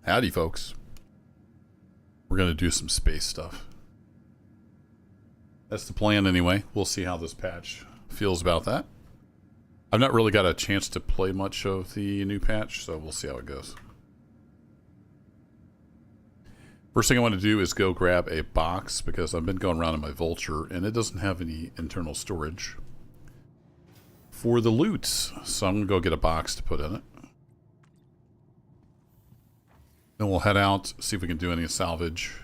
Howdy, folks. We're going to do some space stuff. That's the plan anyway. We'll see how this patch feels about that. I've not really got a chance to play much of the new patch, so we'll see how it goes. First thing I want to do is go grab a box, because I've been going around in my Vulture, and it doesn't have any internal storage for the loot. So I'm going to go get a box to put in it. Then we'll head out, see if we can do any salvage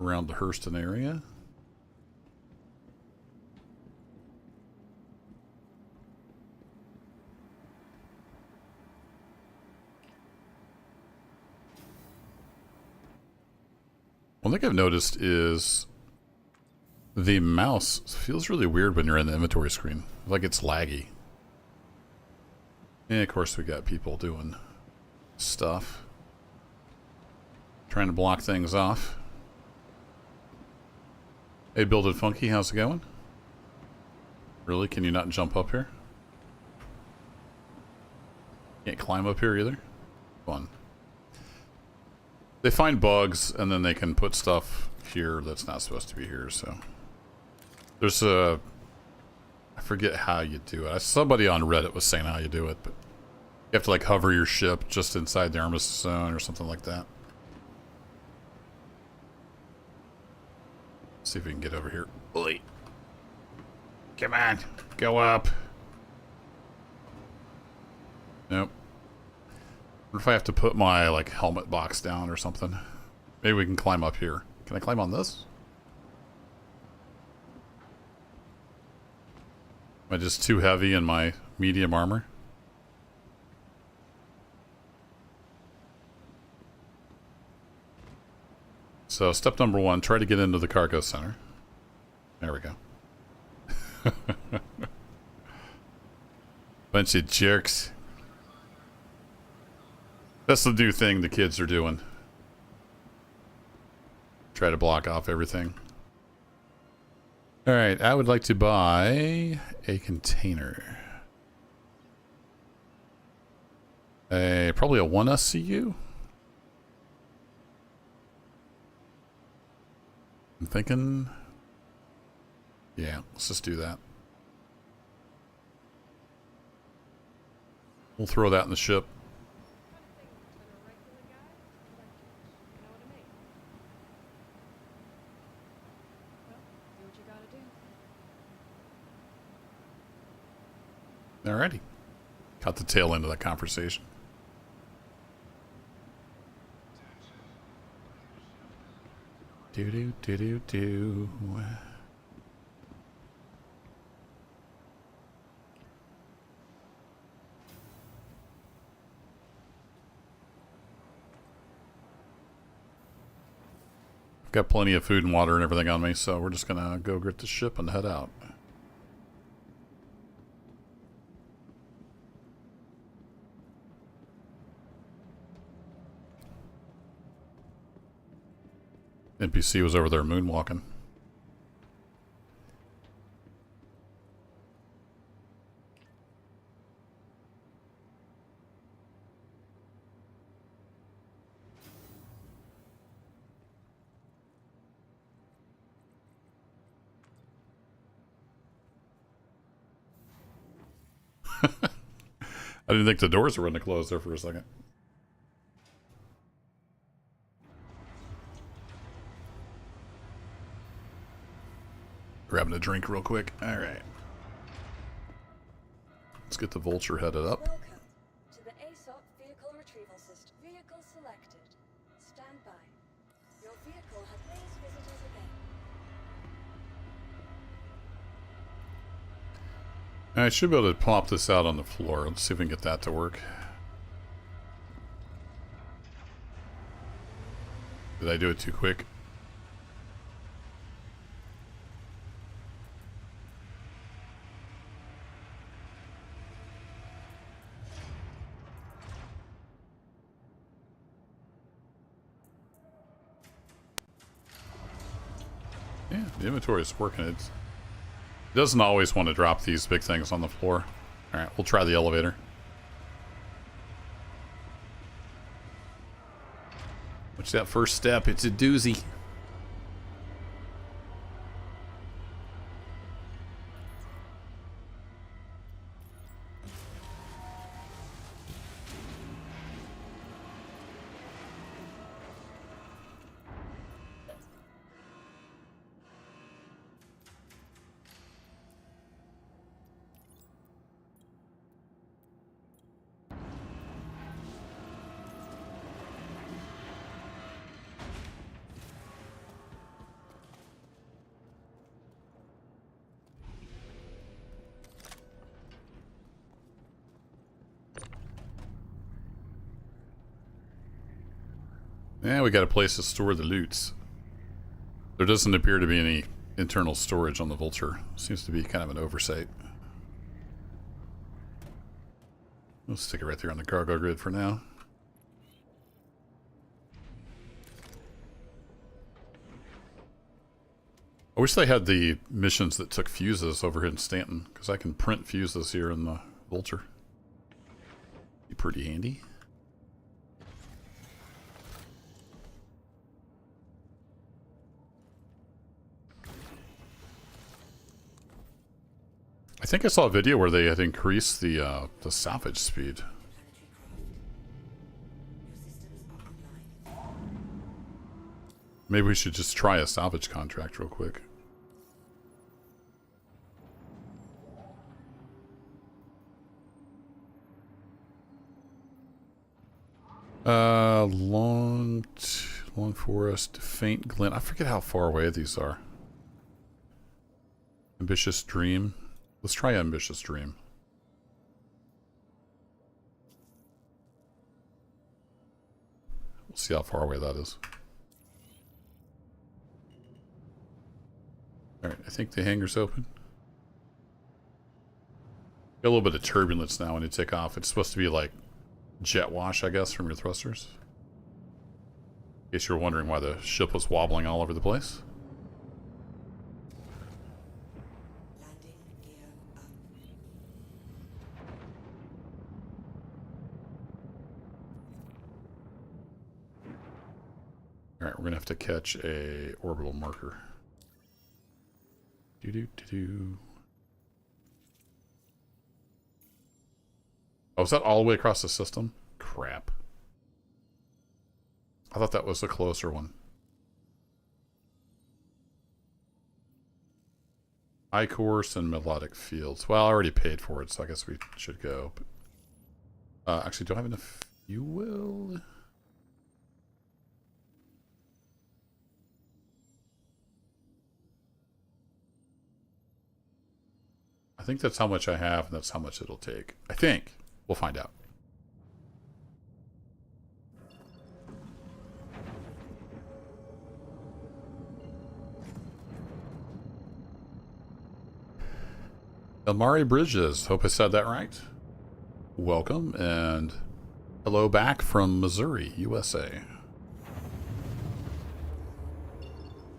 around the Hurston area. One thing I've noticed is the mouse feels really weird when you're in the inventory screen. Like it's laggy. And of course we got people doing stuff. Trying to block things off. Hey, Builded Funky, how's it going? Really? Can you not jump up here? Can't climb up here either? Fun. They find bugs, and then they can put stuff here that's not supposed to be here, so... There's a... I forget how you do it. Somebody on Reddit was saying how you do it, but... You have to, like, hover your ship just inside the Armistice Zone or something like that. See if we can get over here. Oi. Come on. Go up. Nope. What if I have to put my, like, helmet box down or something? Maybe we can climb up here. Can I climb on this? Am I just too heavy in my medium armor? So, step number 1, try to get into the cargo center. There we go. Bunch of jerks. That's the new thing the kids are doing. Try to block off everything. Alright, I would like to buy a container. Probably a 1 SCU? I'm thinking... Yeah, let's just do that. We'll throw that in the ship. Alrighty. Caught the tail end of that conversation. Do. I've got plenty of food and water and everything on me, so we're just gonna go get the ship and head out. NPC was over there moonwalking. I didn't think the doors were going to close there for a second. Grabbing a drink real quick. Alright. Let's get the Vulture headed up. Welcome to the ASOP Vehicle Retrieval System. Vehicle selected. Stand by. Your vehicle has please visitors again. I should be able to plop this out on the floor. Let's see if we can get that to work. Did I do it too quick? Yeah, the inventory is working. It doesn't always want to drop these big things on the floor. Alright, we'll try the elevator. What's that first step? It's a doozy. Yeah, we got a place to store the loots. There doesn't appear to be any internal storage on the Vulture. Seems to be kind of an oversight. We'll stick it right there on the cargo grid for now. I wish they had the missions that took fuses over here in Stanton, because I can print fuses here in the Vulture. Be pretty handy. I think I saw a video where they had increased the salvage speed. Maybe we should just try a salvage contract real quick. Long Forest, Faint Glen. I forget how far away these are. Ambitious Dream. Let's try Ambitious Dream. We'll see how far away that is. Alright, I think the hangar's open. Got a little bit of turbulence now when you take off. It's supposed to be like jet wash, I guess, from your thrusters. In case you were wondering why the ship was wobbling all over the place. Alright, we're gonna have to catch a orbital marker. Oh, is that all the way across the system? Crap. I thought that was the closer one. High course and melodic fields. Well, I already paid for it, so I guess we should go. But, actually, do I have enough fuel? I think that's how much I have, and that's how much it'll take. I think. We'll find out. Elmari Bridges. Hope I said that right. Welcome, and hello back from Missouri, USA.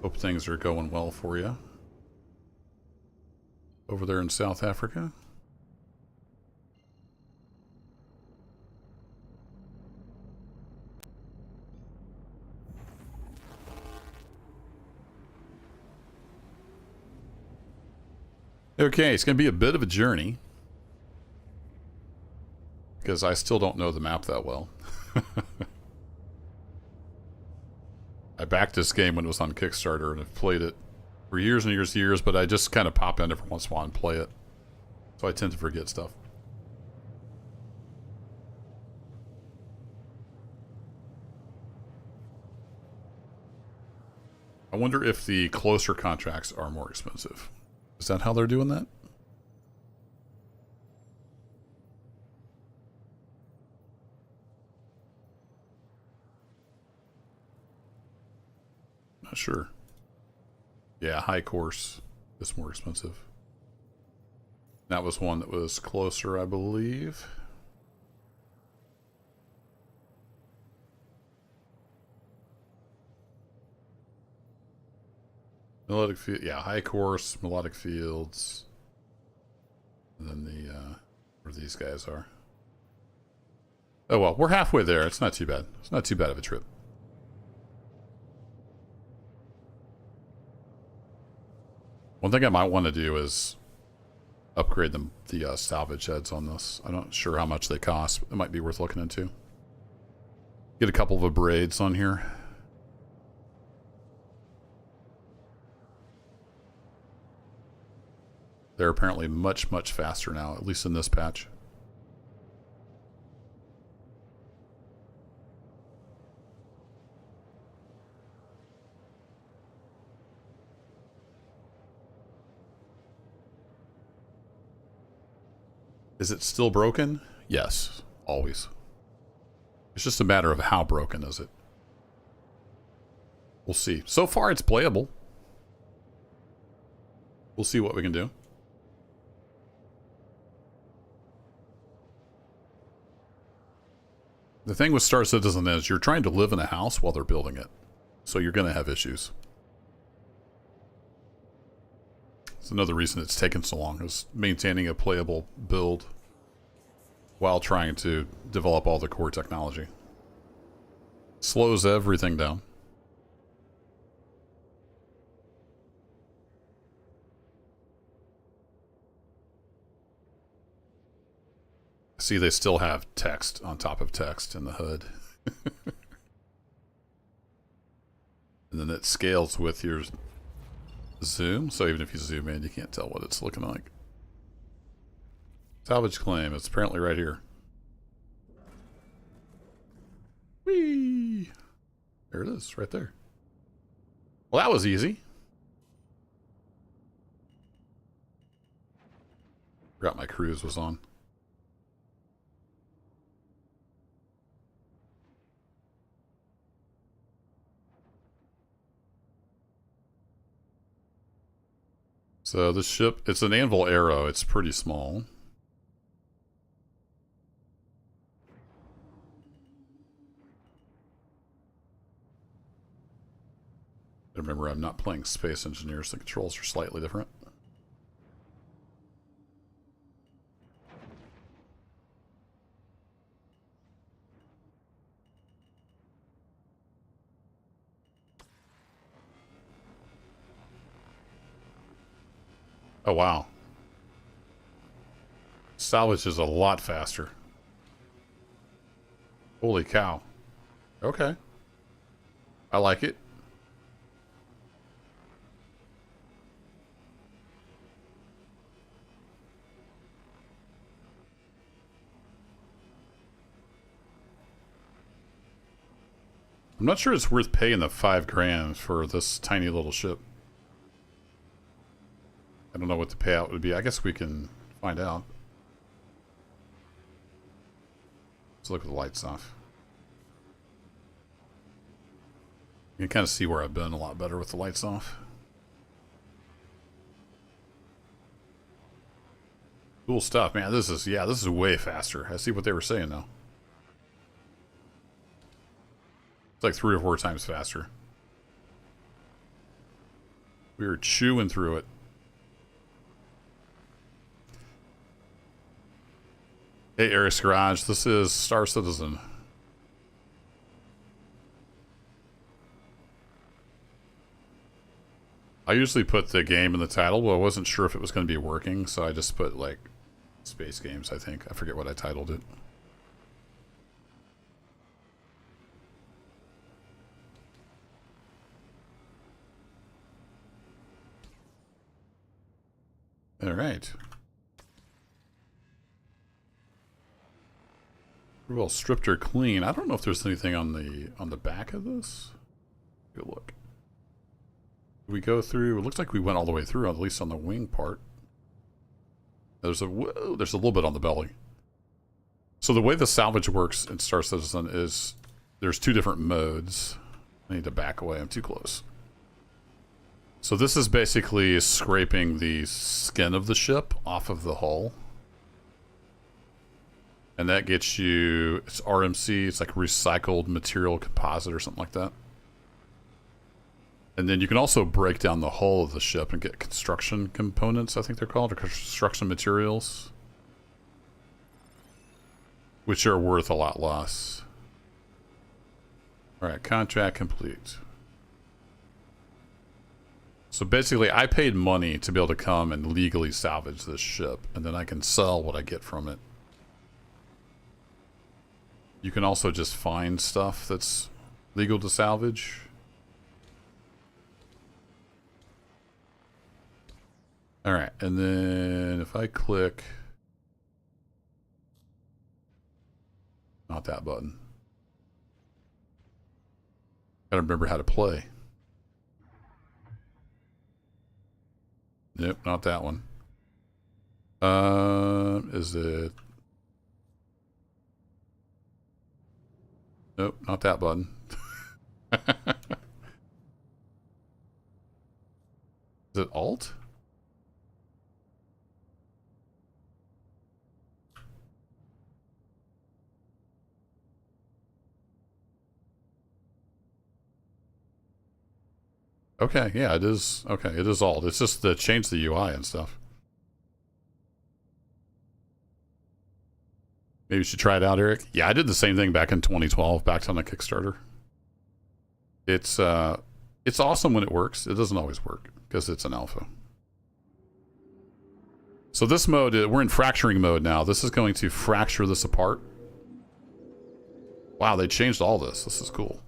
Hope things are going well for you over there in South Africa. Okay, it's going to be a bit of a journey because I still don't know the map that well. I backed this game when it was on Kickstarter and I've played it for years and years and years, but I just kind of pop in every once in a while and play it. So I tend to forget stuff. I wonder if the closer contracts are more expensive. Is that how they're doing that? Not sure. Yeah, high course is more expensive. That was one that was closer, I believe. Melodic field, yeah, high course, melodic fields. And then the, where these guys are. Oh well, we're halfway there. It's not too bad. It's not too bad of a trip. One thing I might want to do is upgrade the salvage heads on this. I'm not sure how much they cost, but it might be worth looking into. Get a couple of braids on here. They're apparently much, much faster now, at least in this patch. Is it still broken? Yes, always. It's just a matter of how broken is it. We'll see. So far, it's playable. We'll see what we can do. The thing with Star Citizen is you're trying to live in a house while they're building it. So you're going to have issues. It's another reason it's taken so long, is maintaining a playable build while trying to develop all the core technology. Slows everything down. See, they still have text on top of text in the hood. And then it scales with your zoom, so even if you zoom in, you can't tell what it's looking like. Salvage claim, it's apparently right here. Whee! There it is, right there. Well, that was easy. Forgot my cruise was on. So this ship, it's an anvil arrow. It's pretty small. Remember, I'm not playing Space Engineers. The controls are slightly different. Oh, wow. Salvage is a lot faster. Holy cow. Okay. I like it. I'm not sure it's worth paying the $5,000 for this tiny little ship. I don't know what the payout would be. I guess we can find out. Let's look at the lights off. You can kind of see where I've been a lot better with the lights off. Cool stuff, man. This is way faster. I see what they were saying now. It's like 3 or 4 times faster. We were chewing through it. Hey, Eric's Garage. This is Star Citizen. I usually put the game in the title, but I wasn't sure if it was going to be working, so I just put, like, Space Games, I think. I forget what I titled it. All right. Well, stripped her clean. I don't know if there's anything on the back of this. Good look. We go through. It looks like we went all the way through, at least on the wing part. There's a little bit on the belly. So the way the salvage works in Star Citizen is there's 2 different modes. I need to back away. I'm too close. So this is basically scraping the skin of the ship off of the hull. And that gets you, it's RMC, it's like recycled material composite or something like that. And then you can also break down the hull of the ship and get construction components, I think they're called, or construction materials, which are worth a lot less. All right, contract complete. So basically, I paid money to be able to come and legally salvage this ship, and then I can sell what I get from it. You can also just find stuff that's legal to salvage. Alright, and then if I click... Not that button. Gotta remember how to play. Nope, not that one. Is it... Nope, not that button. Is it Alt? Okay, yeah, it is. Okay, it is Alt. It's just to change the UI and stuff. Maybe you should try it out, Eric. Yeah, I did the same thing back in 2012, back on the Kickstarter. It's awesome when it works. It doesn't always work because it's an alpha. So this mode, we're in fracturing mode now. This is going to fracture this apart. Wow, they changed all this. This is cool.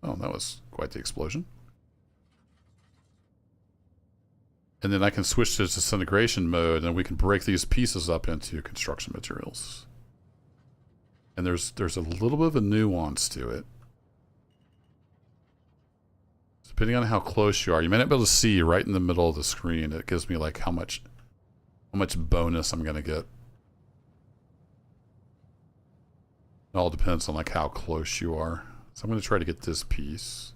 Oh, that was quite the explosion. And then I can switch to disintegration mode, and we can break these pieces up into construction materials. And there's a little bit of a nuance to it. Depending on how close you are, you may not be able to see right in the middle of the screen. It gives me like how much bonus I'm gonna get. It all depends on like how close you are. So I'm gonna try to get this piece.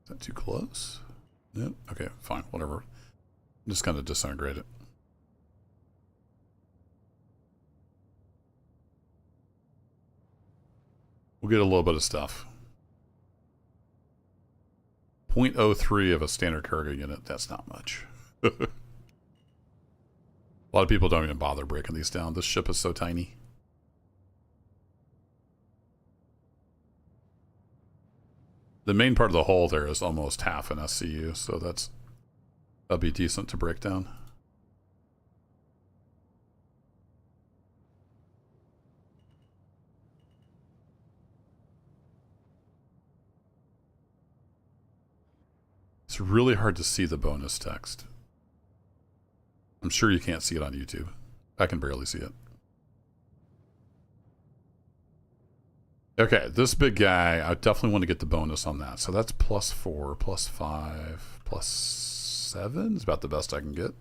Is that too close? Nope. Okay, fine, whatever. I'm just gonna disintegrate it. We'll get a little bit of stuff. 0.03 of a standard cargo unit. That's not much. A lot of people don't even bother breaking these down. This ship is so tiny. The main part of the hull there is almost half an SCU, so that'll be decent to break down. It's really hard to see the bonus text. I'm sure you can't see it on YouTube. I can barely see it. Okay, this big guy, I definitely want to get the bonus on that. So that's +4, +5, +7 is about the best I can get.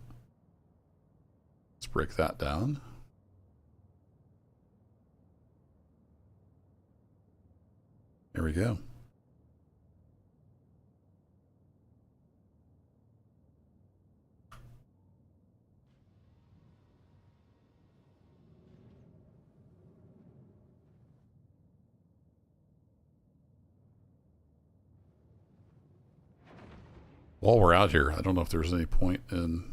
Let's break that down. There we go. While we're out here, I don't know if there's any point in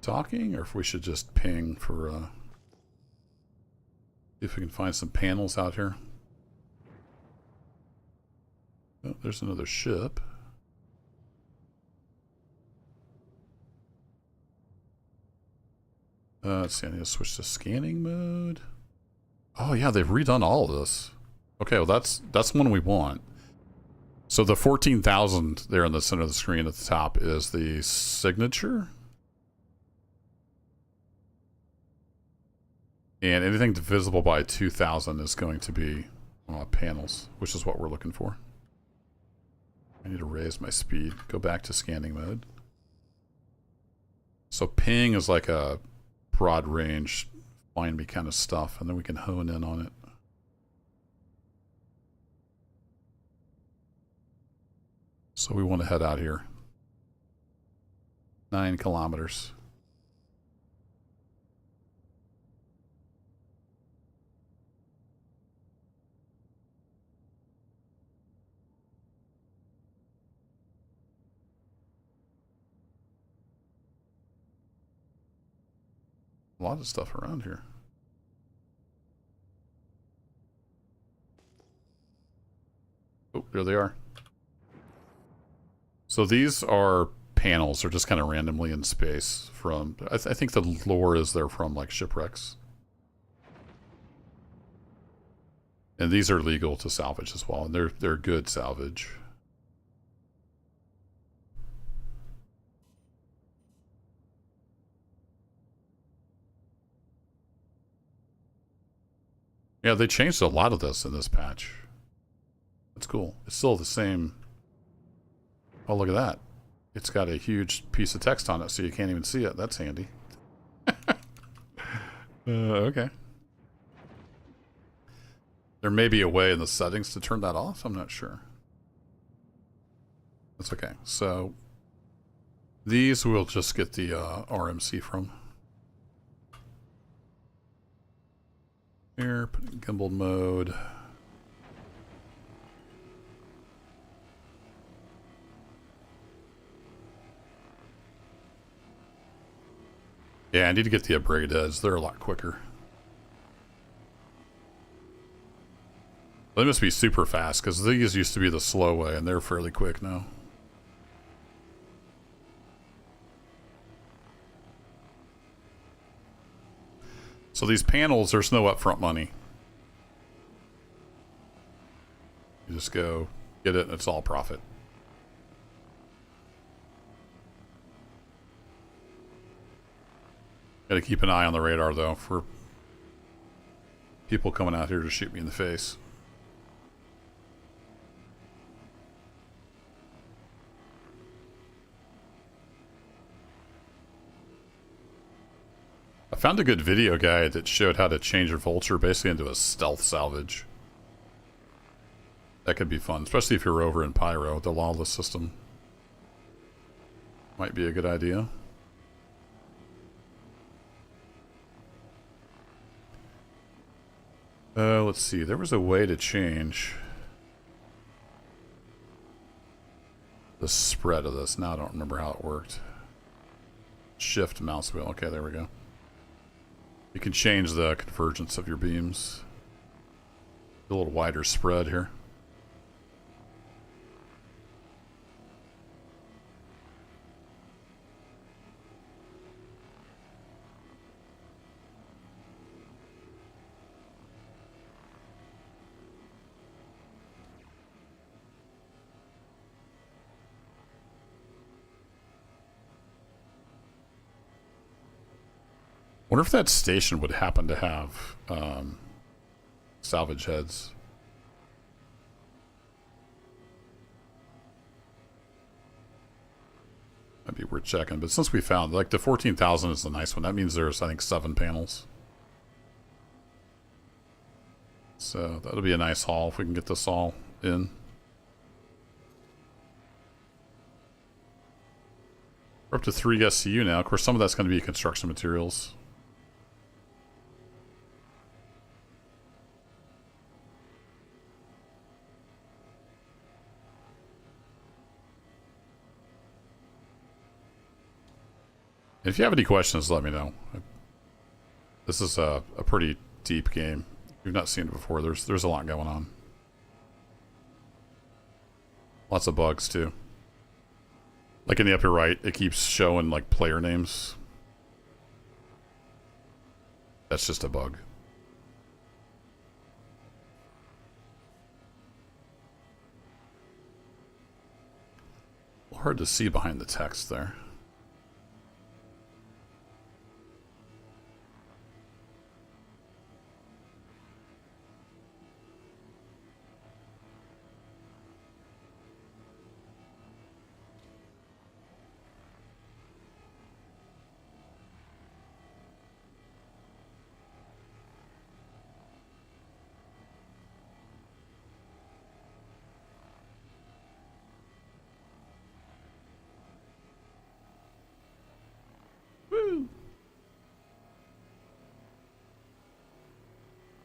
talking or if we should just ping for if we can find some panels out here. Oh, there's another ship. Let's see, I need to switch to scanning mode. Oh yeah, they've redone all of this. Okay, well that's one we want. So the 14,000 there in the center of the screen at the top is the signature. And anything divisible by 2,000 is going to be panels, which is what we're looking for. I need to raise my speed. Go back to scanning mode. So ping is like a broad range, find me kind of stuff, and then we can hone in on it. So we want to head out here. 9 kilometers. A lot of stuff around here. Oh, there they are. So these are panels. They're just kind of randomly in space from... I think the lore is they're from, like, shipwrecks. And these are legal to salvage as well. And they're good salvage. Yeah, they changed a lot of this in this patch. That's cool. It's still the same... Oh, look at that. It's got a huge piece of text on it, so you can't even see it. That's handy. Okay. There may be a way in the settings to turn that off. I'm not sure. That's okay. So, these we'll just get the RMC from. Here, put it in gimbal mode. Yeah, I need to get the upgraded heads. They're a lot quicker. They must be super fast, because these used to be the slow way, and they're fairly quick now. So these panels, there's no upfront money. You just go get it, and it's all profit. Gotta keep an eye on the radar, though, for people coming out here to shoot me in the face. I found a good video guide that showed how to change a vulture basically into a stealth salvage. That could be fun, especially if you're over in Pyro, the lawless system. Might be a good idea. Let's see. There was a way to change the spread of this. Now I don't remember how it worked. Shift mouse wheel. Okay, there we go. You can change the convergence of your beams. A little wider spread here. Wonder if that station would happen to have salvage heads. That'd be worth checking. But since we found, like, the 14,000 is the nice one. That means there's, I think, 7 panels. So that'll be a nice haul if we can get this all in. We're up to 3 SCU now. Of course, some of that's going to be construction materials. If you have any questions, let me know. This is a pretty deep game. If you've not seen it before, there's a lot going on. Lots of bugs, too. Like in the upper right, it keeps showing, like, player names. That's just a bug. Hard to see behind the text there.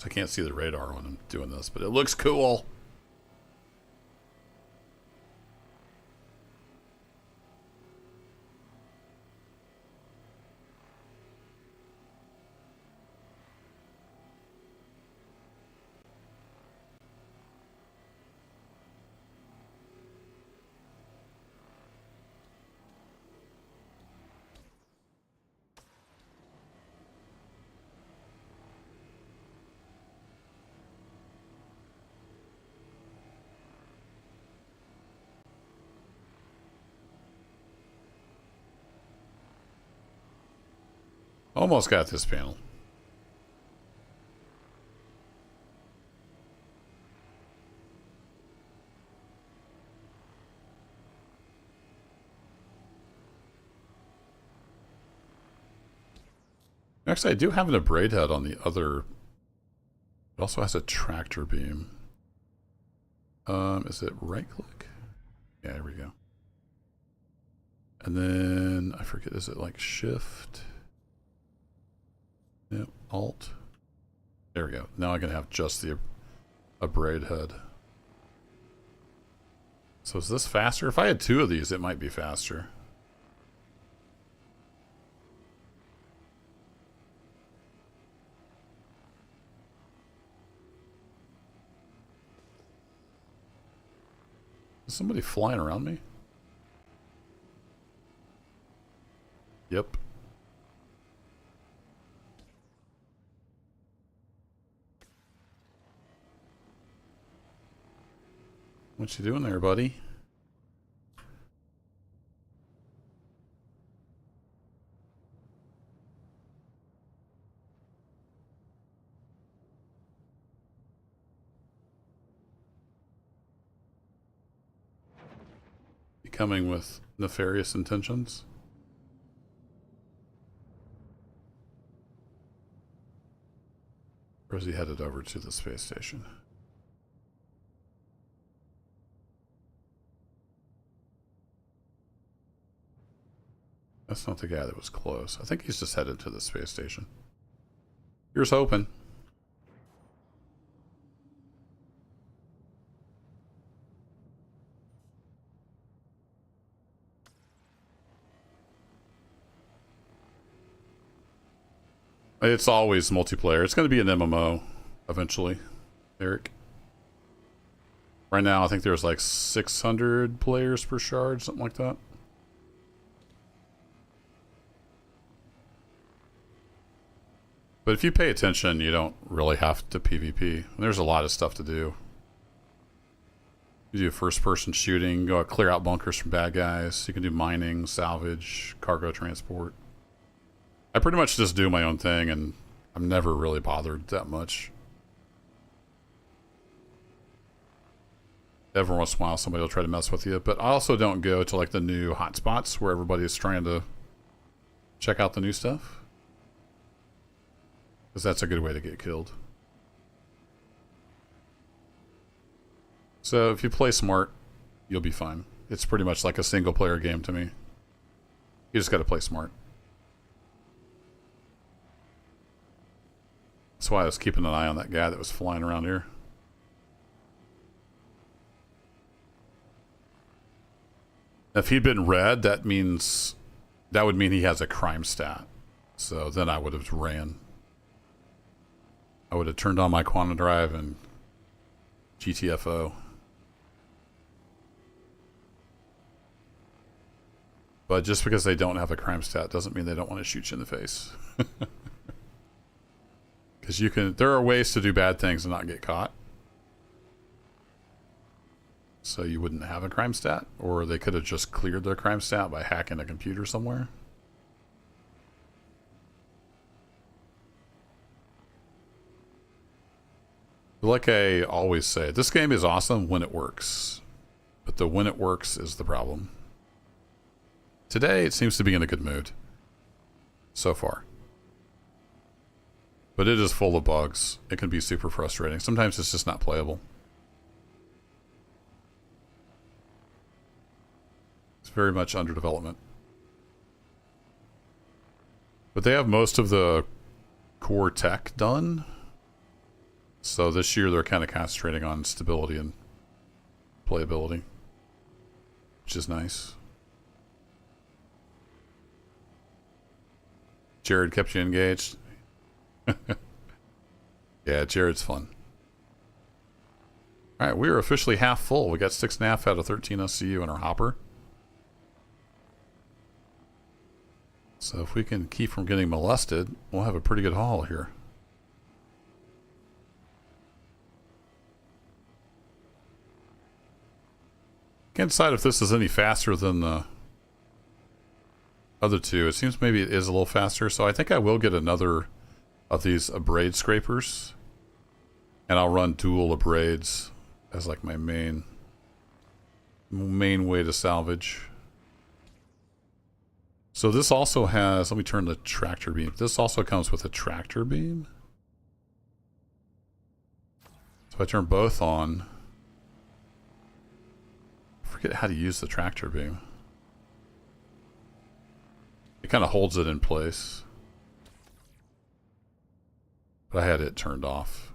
I can't see the radar when I'm doing this, but it looks cool. Almost got this panel. Actually, I do have a braid head on the other. It also has a tractor beam. Is it right click? Yeah, there we go. And then I forget, is it like shift? Yep, alt. There we go. Now I can have just a braid head. So is this faster? If I had two of these, it might be faster. Is somebody flying around me? Yep. What you doing there, buddy? You coming with nefarious intentions? Or is he headed over to the space station? That's not the guy that was close. I think he's just headed to the space station. Here's hoping. It's always multiplayer. It's going to be an MMO eventually, Eric. Right now, I think there's like 600 players per shard, something like that. But if you pay attention, you don't really have to PvP. There's a lot of stuff to do. You do first-person shooting, go clear out bunkers from bad guys. You can do mining, salvage, cargo transport. I pretty much just do my own thing, and I'm never really bothered that much. Every once in a while, somebody will try to mess with you, but I also don't go to like the new hotspots where everybody's trying to check out the new stuff. Because that's a good way to get killed. So if you play smart, you'll be fine. It's pretty much like a single player game to me. You just got to play smart. That's why I was keeping an eye on that guy that was flying around here. If he'd been red, that would mean he has a crime stat. So then I would have ran. I would have turned on my quantum drive and GTFO. But just because they don't have a crime stat doesn't mean they don't want to shoot you in the face. Because there are ways to do bad things and not get caught. So you wouldn't have a crime stat, or they could have just cleared their crime stat by hacking a computer somewhere. Like I always say, this game is awesome when it works. But the when it works is the problem. Today, it seems to be in a good mood. So far. But it is full of bugs. It can be super frustrating. Sometimes it's just not playable. It's very much under development. But they have most of the core tech done. So this year they're kind of concentrating on stability and playability, which is nice. Jared kept you engaged. Yeah, Jared's fun. All right, we are officially half full. We got 6.5 out of 13 SCU in our hopper. So if we can keep from getting molested, we'll have a pretty good haul here. Can't decide if this is any faster than the other two. It seems maybe it is a little faster, so I think I will get another of these abrade scrapers. And I'll run dual abrades as like my main way to salvage. So this also has, let me turn the tractor beam. This also comes with a tractor beam. So I turn both on. I forget how to use the tractor beam. It kind of holds it in place. But I had it turned off.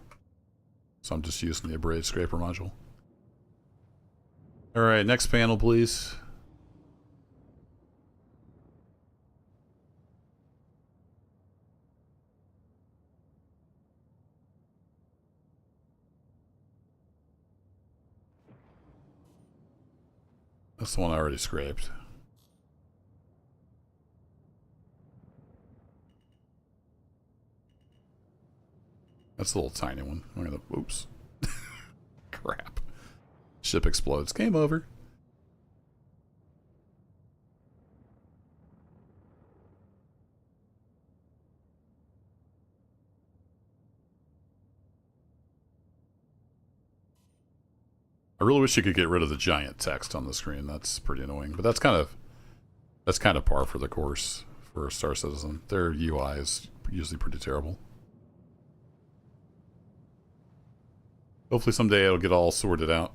So I'm just using the abrade scraper module. Alright, next panel please. That's the one I already scraped. That's a little tiny one. I'm gonna, oops. Crap. Ship explodes. Game over. I really wish you could get rid of the giant text on the screen. That's pretty annoying. But that's kind of par for the course for Star Citizen. Their UI is usually pretty terrible. Hopefully someday it'll get all sorted out.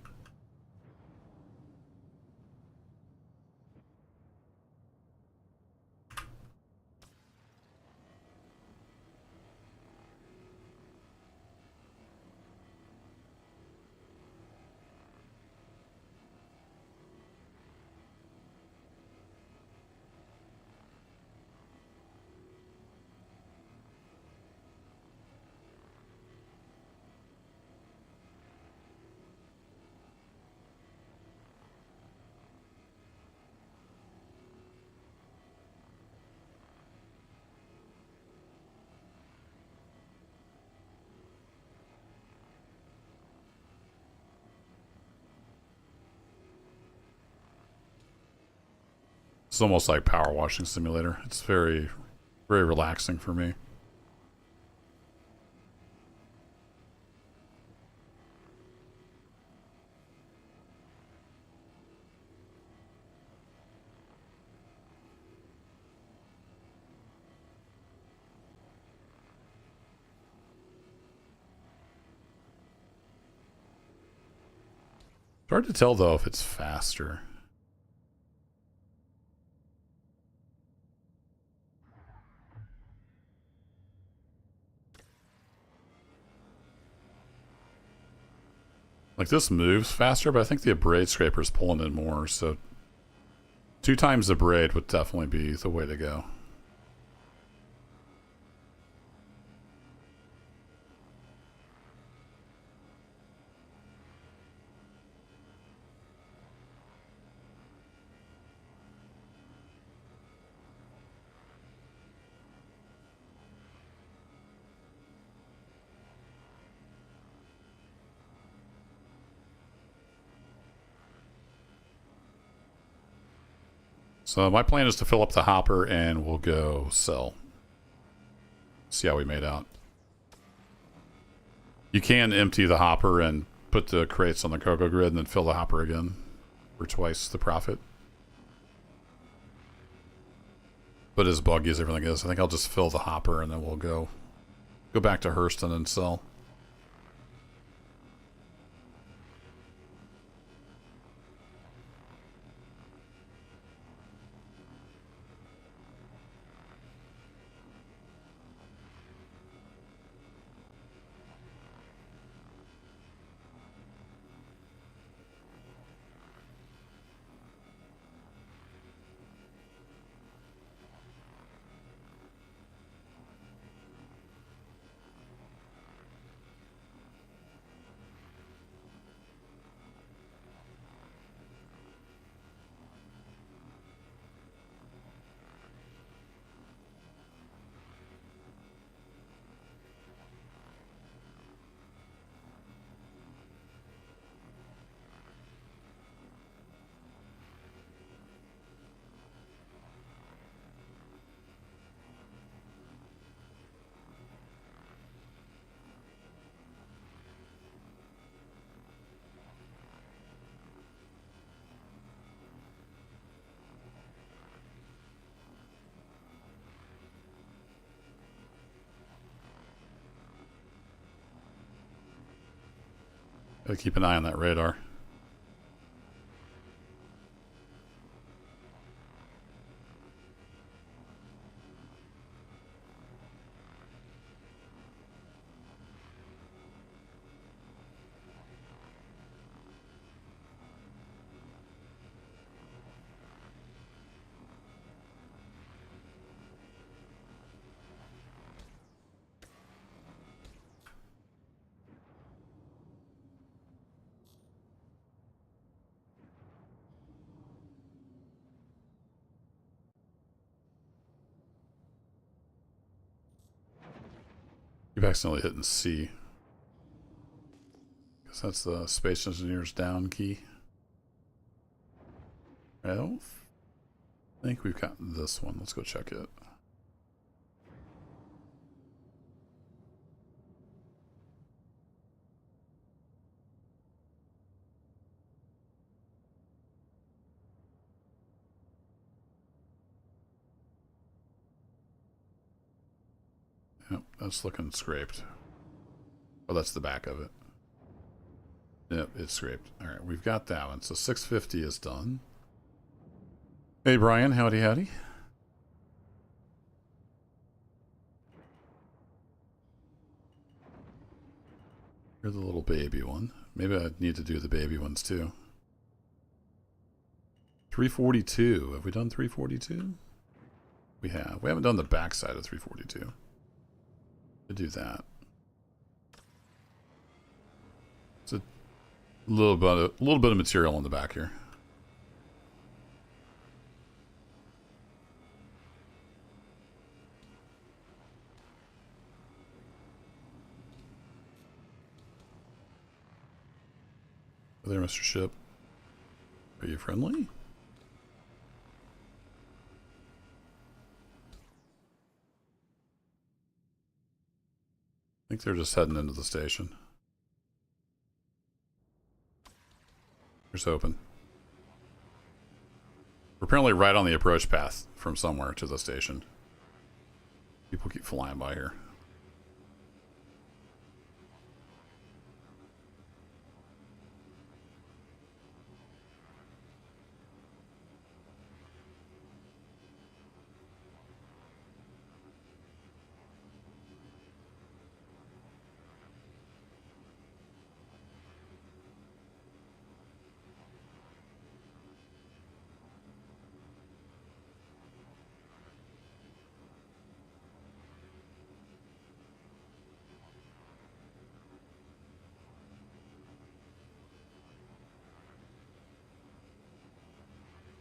It's almost like power washing simulator. It's very, very relaxing for me. It's hard to tell though if it's faster. Like this moves faster, but I think the abrade scraper's pulling in more, so 2 times the braid would definitely be the way to go. So my plan is to fill up the hopper and we'll go sell. See how we made out. You can empty the hopper and put the crates on the cocoa grid and then fill the hopper again for twice the profit. But as buggy as everything is, I think I'll just fill the hopper and then we'll go back to Hurston and sell. Gotta keep an eye on that radar. Keep accidentally hitting C. Because that's the Space Engineer's down key. I don't think we've got this one. Let's go check it. Yep, that's looking scraped. Oh, that's the back of it. Yep, it's scraped. Alright, we've got that one. So 650 is done. Hey, Brian. Howdy, howdy. You're the little baby one. Maybe I need to do the baby ones too. 342. Have we done 342? We have. We haven't done the backside of 342. To do that. It's a little bit of material on the back here. There, Mr. Ship. Are you friendly? I think they're just heading into the station. Here's hoping. We're apparently right on the approach path from somewhere to the station. People keep flying by here.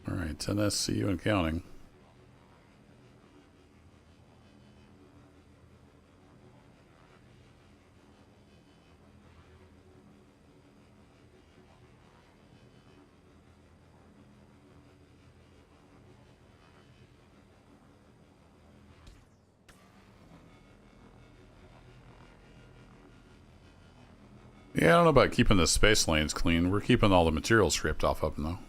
Alright, 10S, see you and counting. Yeah, I don't know about keeping the space lanes clean. We're keeping all the materials scraped off of them, though.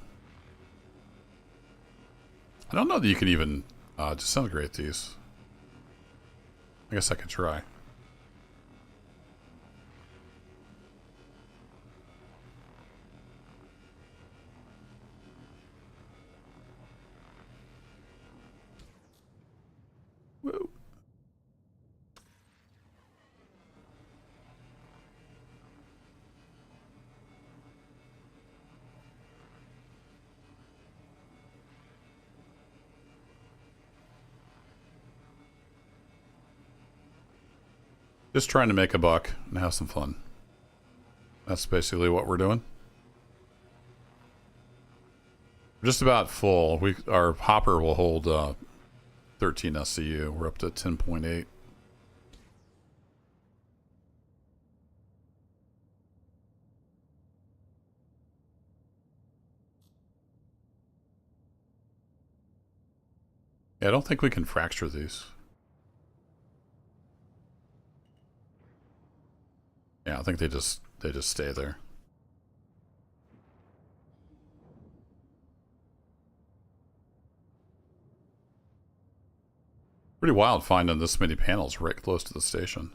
I don't know that you can even disintegrate these. I guess I could try. Whoa. Just trying to make a buck and have some fun. That's basically what we're doing. We're just about full. Our hopper will hold 13 SCU. We're up to 10.8. Yeah, I don't think we can fracture these. Yeah, I think they just stay there. Pretty wild finding this many panels right close to the station.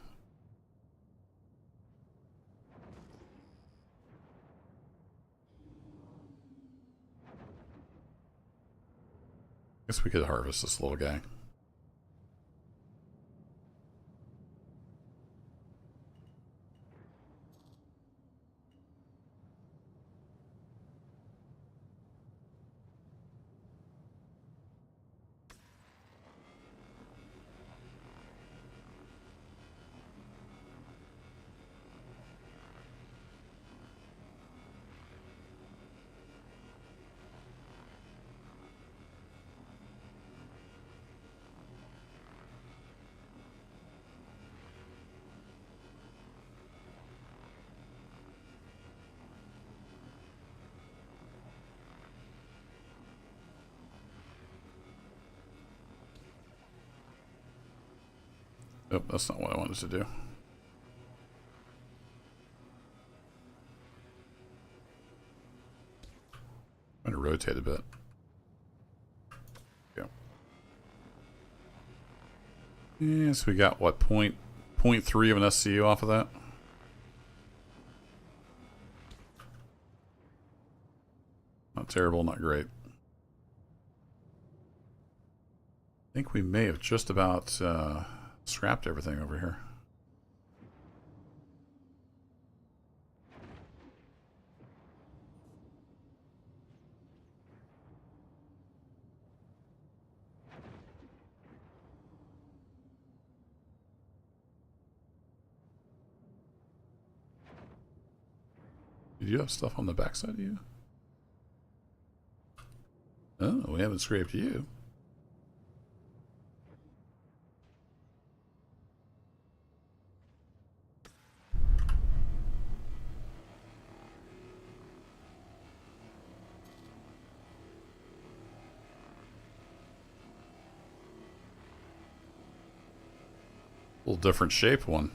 Guess we could harvest this little guy. Oh, that's not what I wanted to do. I'm going to rotate a bit. Yeah. Yes, we got what, 0.3 of an SCU off of that? Not terrible, not great. I think we may have just about scrapped everything over here. Did you have stuff on the backside of you? Oh, we haven't scraped you. A little different shape one.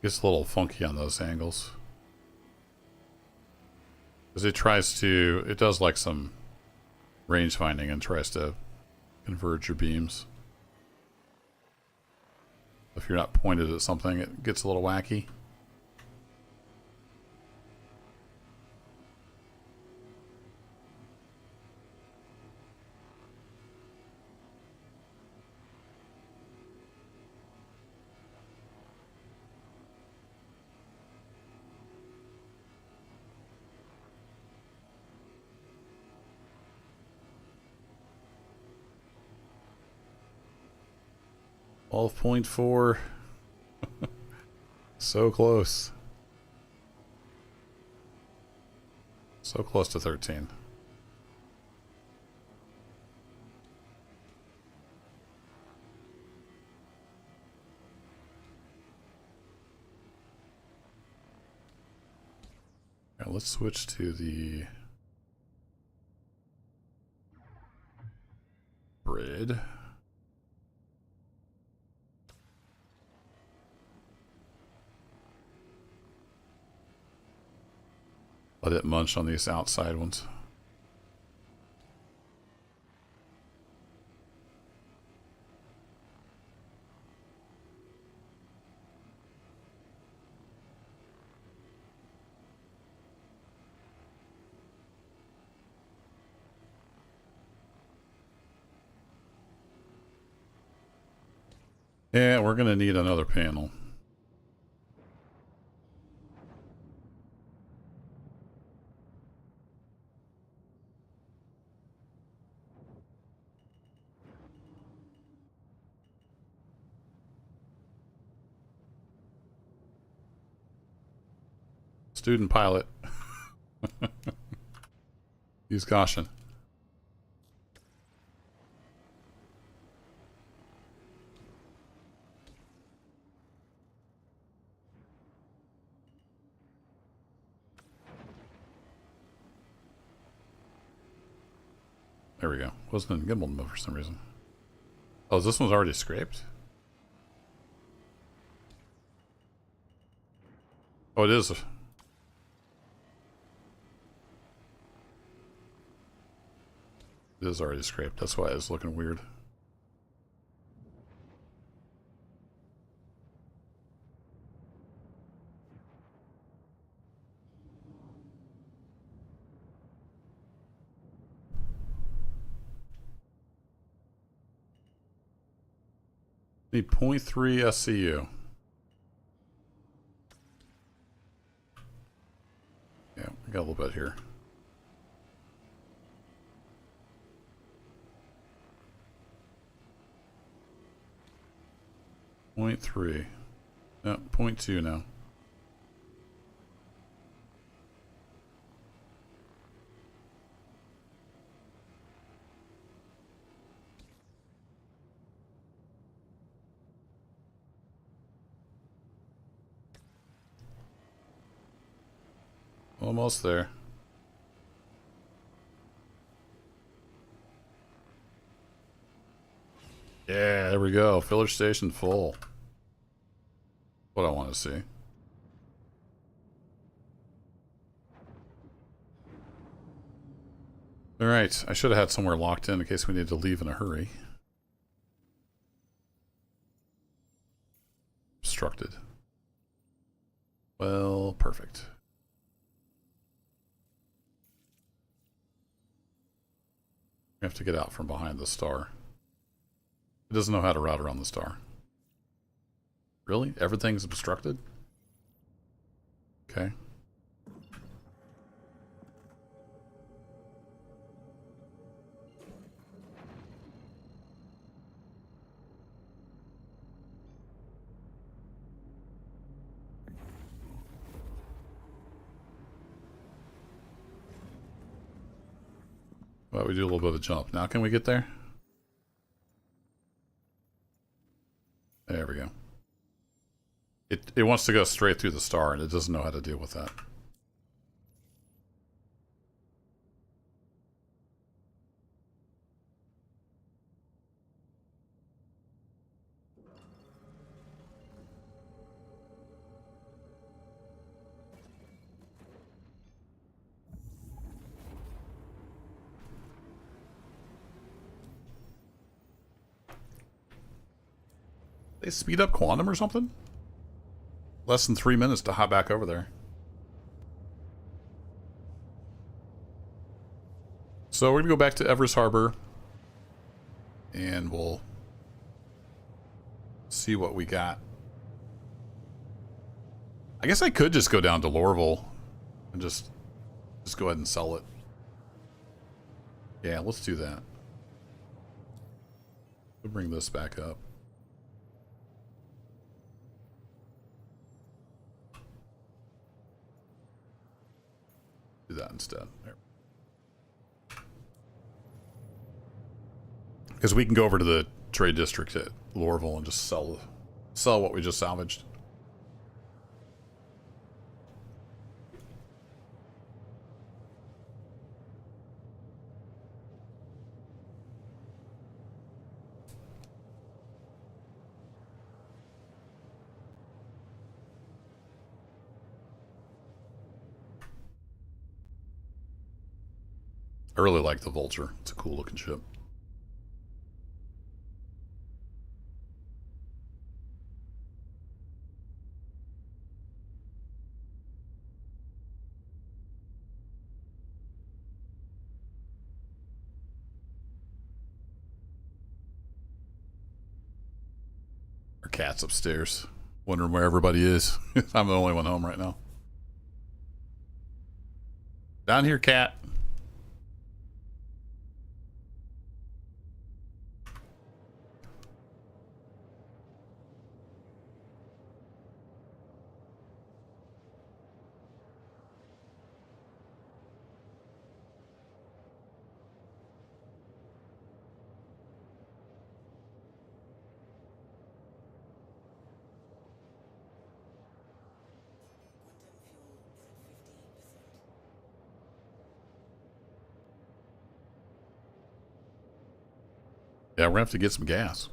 Gets a little funky on those angles. Because it does like some range finding and tries to converge your beams. If you're not pointed at something, it gets a little wacky. All 0.4. So close. So close to 13. Now let's switch to the grid. Let it munch on these outside ones. Yeah, we're gonna need another panel. Student pilot. Use caution. There we go. Wasn't in gimbal mode for some reason. Oh, this one's already scraped? Oh, it is. It is already scraped. That's why it's looking weird. Need 0.3 SCU. Yeah, we got a little bit here. Point 0.3. No, 0.2 now. Almost there. Yeah, there we go. Filler station full. What I want to see. Alright, I should have had somewhere locked in case we need to leave in a hurry. Obstructed. Well, perfect. We have to get out from behind the star. It doesn't know how to route around the star. Really? Everything's obstructed? Okay. Well, we do a little bit of a jump. Now can we get there? There we go. It wants to go straight through the star, and it doesn't know how to deal with that. They speed up quantum or something? Less than 3 minutes to hop back over there. So we're gonna go back to Everest Harbor, and we'll see what we got. I guess I could just go down to Lorville and just go ahead and sell it. Yeah, let's do that. We'll bring this back up. Do that instead. There. Because we can go over to the trade district at Lorville and just sell what we just salvaged. I really like the Vulture. It's a cool looking ship. Our cat's upstairs, wondering where everybody is. I'm the only one home right now. Down here, cat. Yeah, we're gonna have to get some gas.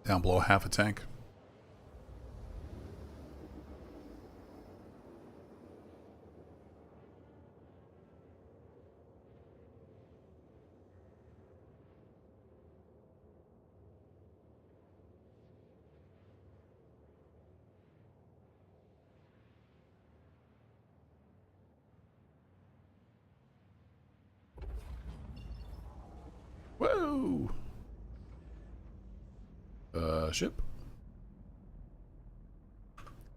Down below half a tank. Whoa! Ship.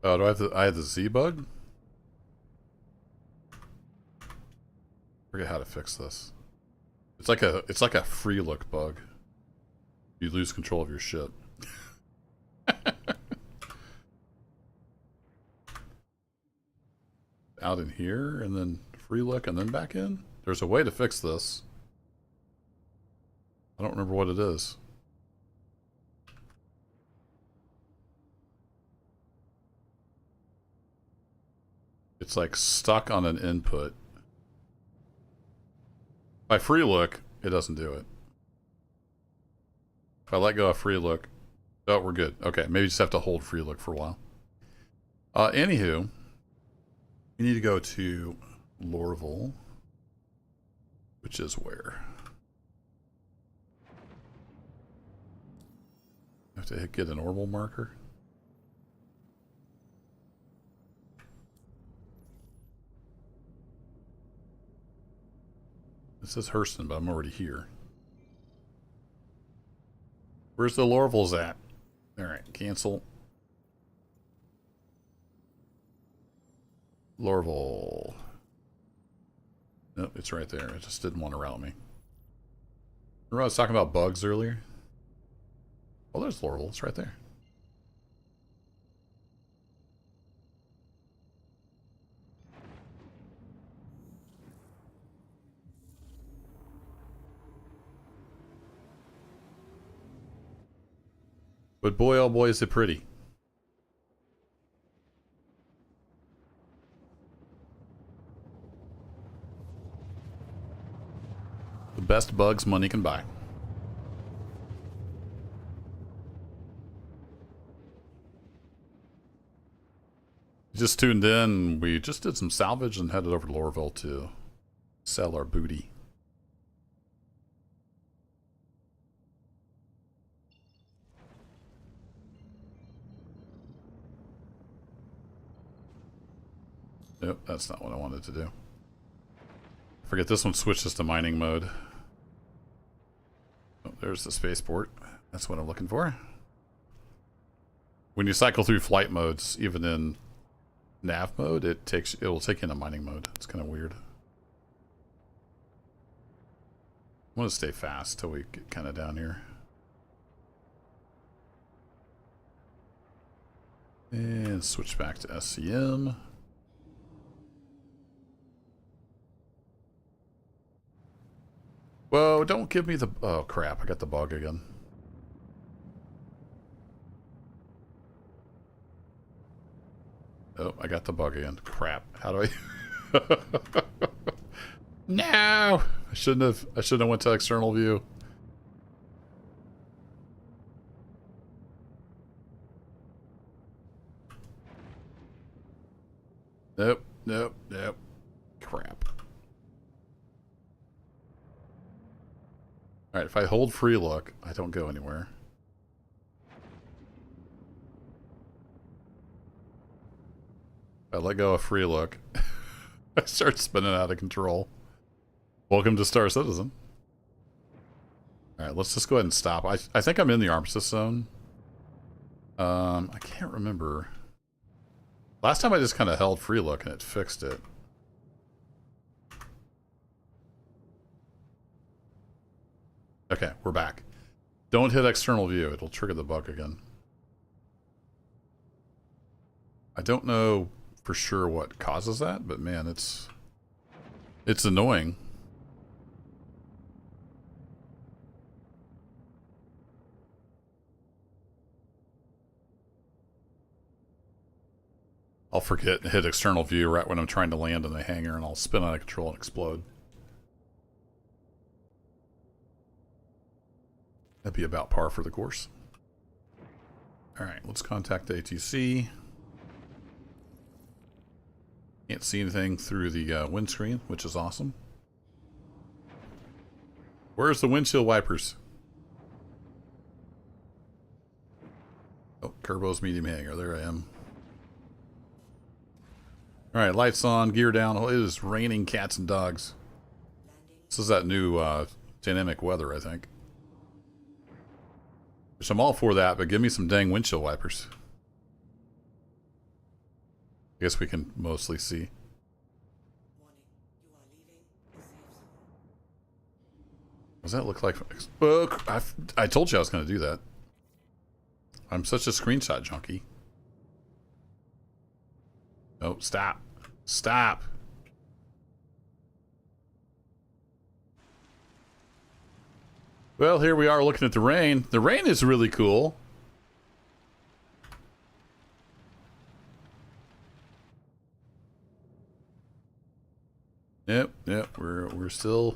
Oh, do I have the Z bug? Forget how to fix this. It's like a free look bug. You lose control of your ship. Out in here and then free look and then back in? There's a way to fix this. I don't remember what it is. It's like stuck on an input. By free look, it doesn't do it. If I let go of free look, oh, we're good. Okay, maybe just have to hold free look for a while. Anywho, we need to go to Lorville, which is where? I have to get an orbital marker. It says Hurston, but I'm already here. Where's the Lorvilles at? Alright, cancel. Lorville. Nope, it's right there. It just didn't want to route me. Remember I was talking about bugs earlier? Oh, there's Lorville. It's right there. But boy, oh boy, is it pretty. The best bugs money can buy. Just tuned in. We just did some salvage and headed over to Lorville to sell our booty. Nope, that's not what I wanted to do. Forget this one switches to mining mode. Oh, there's the spaceport. That's what I'm looking for. When you cycle through flight modes, even in nav mode, it'll take you into mining mode. It's kind of weird. I want to stay fast till we get kind of down here. And switch back to SCM. Whoa, don't give me the... Oh, crap. I got the bug again. Oh, I got the bug again. Crap. How do I... No! I shouldn't have went to external view. Nope, nope, nope. Crap. Alright, if I hold free look, I don't go anywhere. If I let go of free look, I start spinning out of control. Welcome to Star Citizen. Alright, let's just go ahead and stop. I think I'm in the armistice zone. I can't remember. Last time I just kind of held free look and it fixed it. Okay, we're back. Don't hit external view. It'll trigger the bug again. I don't know for sure what causes that, but man, it's annoying. I'll forget and hit external view right when I'm trying to land in the hangar, and I'll spin out of control and explode. That'd be about par for the course. Alright, let's contact the ATC. Can't see anything through the windscreen, which is awesome. Where's the windshield wipers? Oh, Kerbo's medium hangar. There I am. Alright, lights on, gear down. Oh, it is raining cats and dogs. This is that new dynamic weather, I think. Which I'm all for that, but give me some dang windshield wipers. I guess we can mostly see. Does that look like... I told you I was going to do that. I'm such a screenshot junkie. Oh, stop. Stop. Well, here we are looking at the rain. The rain is really cool. Yep, we're still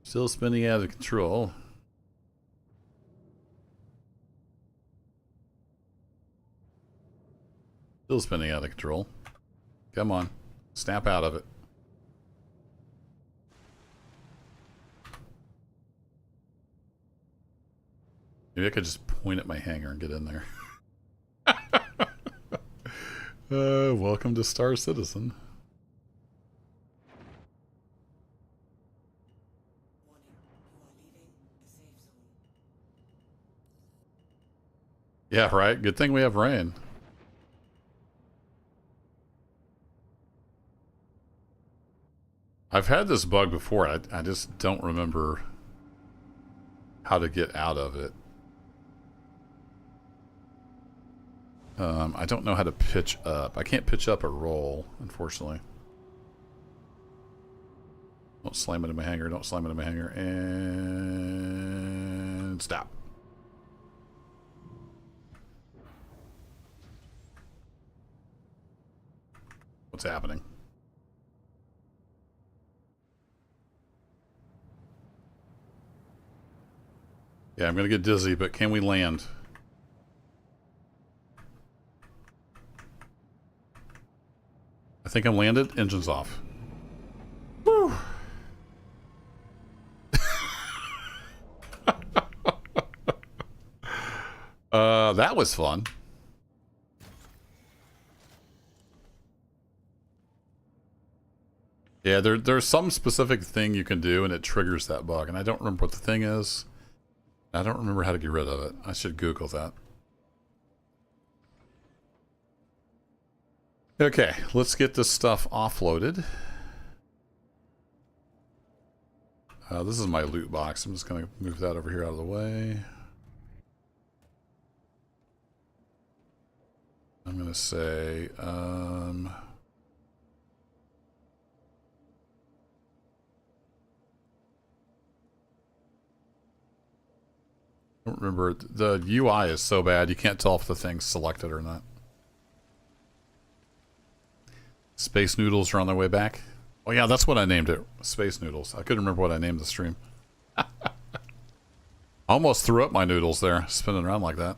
spinning out of control. Still spinning out of control. Come on. Snap out of it. Maybe I could just point at my hangar and get in there. Welcome to Star Citizen. Yeah, right? Good thing we have rain. I've had this bug before. I just don't remember how to get out of it. I don't know how to pitch up. I can't pitch up or roll, unfortunately. Don't slam it in my hangar. Don't slam it in my hangar. And stop. What's happening? Yeah, I'm going to get dizzy, but can we land? I think I'm landed. Engine's off. Woo! That was fun. Yeah, there's some specific thing you can do and it triggers that bug, and I don't remember what the thing is. I don't remember how to get rid of it. I should Google that. Okay, let's get this stuff offloaded. This is my loot box. I'm just going to move that over here out of the way. I'm going to say... I don't remember. The UI is so bad, you can't tell if the thing's selected or not. Space Noodles are on their way back. Oh yeah, that's what I named it. Space Noodles. I couldn't remember what I named the stream. Almost threw up my noodles there, spinning around like that.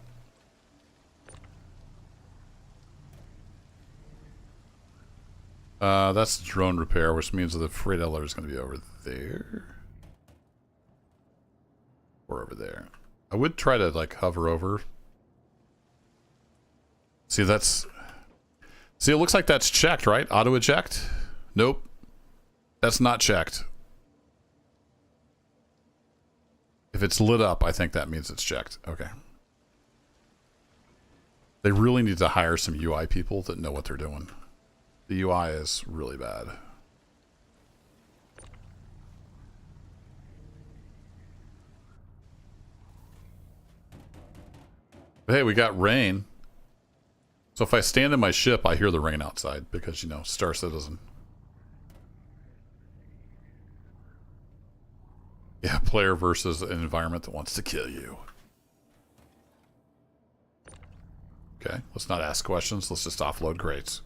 That's drone repair, which means the freight elevator is going to be over there. Or over there. I would try to, like, hover over. See, that's... See, it looks like that's checked, right? Auto-eject? Nope. That's not checked. If it's lit up, I think that means it's checked. Okay. They really need to hire some UI people that know what they're doing. The UI is really bad. But hey, we got rain. So if I stand in my ship, I hear the rain outside because, you know, Star Citizen. Yeah, player versus an environment that wants to kill you. Okay, let's not ask questions. Let's just offload crates.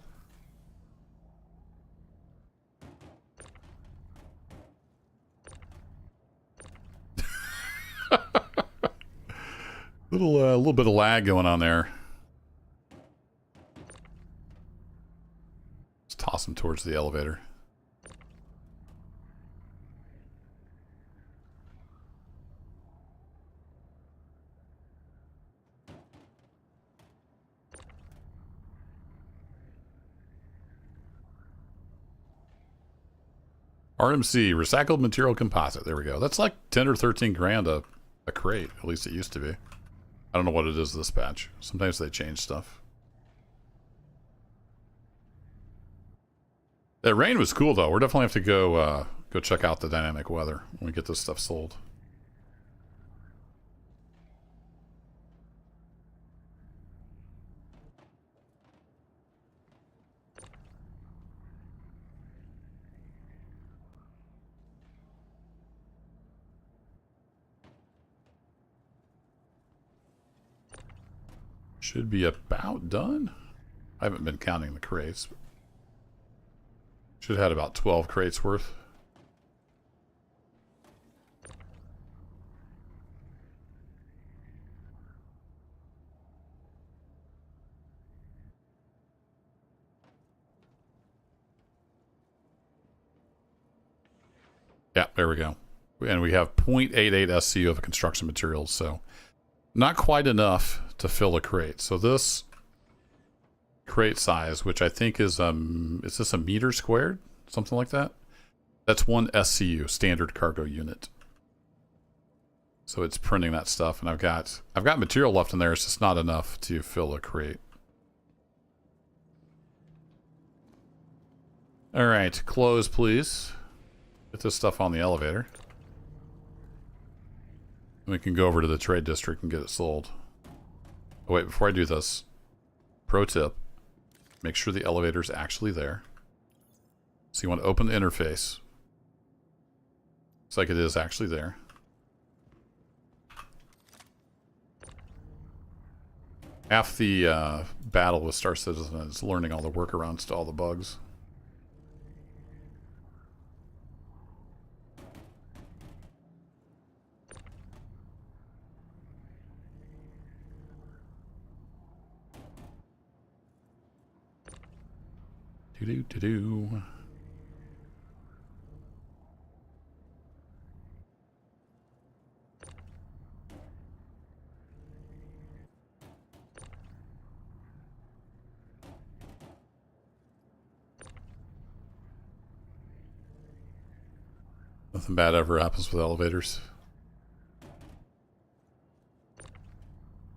Little bit of lag going on there. Let's toss him towards the elevator. RMC, recycled material composite. There we go. That's like 10 or 13 grand a crate. At least it used to be. I don't know what it is this patch. Sometimes they change stuff. That rain was cool though. We're definitely have to go check out the dynamic weather when we get this stuff sold. Should be about done. I haven't been counting the crates. Should have had about 12 crates worth. Yeah, there we go. And we have 0.88 SCU of construction materials, so not quite enough to fill a crate. So this crate size, which I think is this a meter squared? Something like that? That's 1 SCU, standard cargo unit. So it's printing that stuff, and I've got material left in there. It's just not enough to fill a crate. All right, close, please. Get this stuff on the elevator. And we can go over to the trade district and get it sold. Oh, wait, before I do this, pro tip, make sure the elevator's actually there. So you want to open the interface. Looks like it is actually there. Half the battle with Star Citizen is learning all the workarounds to all the bugs. Do-do-do-do. Nothing bad ever happens with elevators.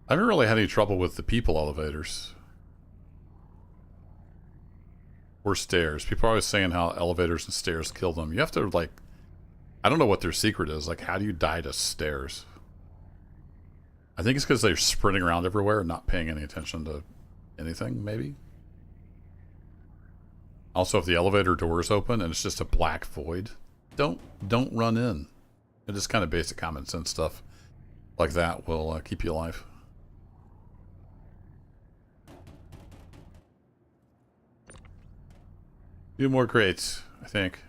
I haven't really had any trouble with the people elevators. Or stairs. People are always saying how elevators and stairs kill them. You have to, like... I don't know what their secret is. Like, how do you die to stairs? I think it's because they're sprinting around everywhere and not paying any attention to anything, maybe? Also, if the elevator door is open and it's just a black void, don't run in. And just kind of basic common sense stuff like that will keep you alive. Few more crates, I think.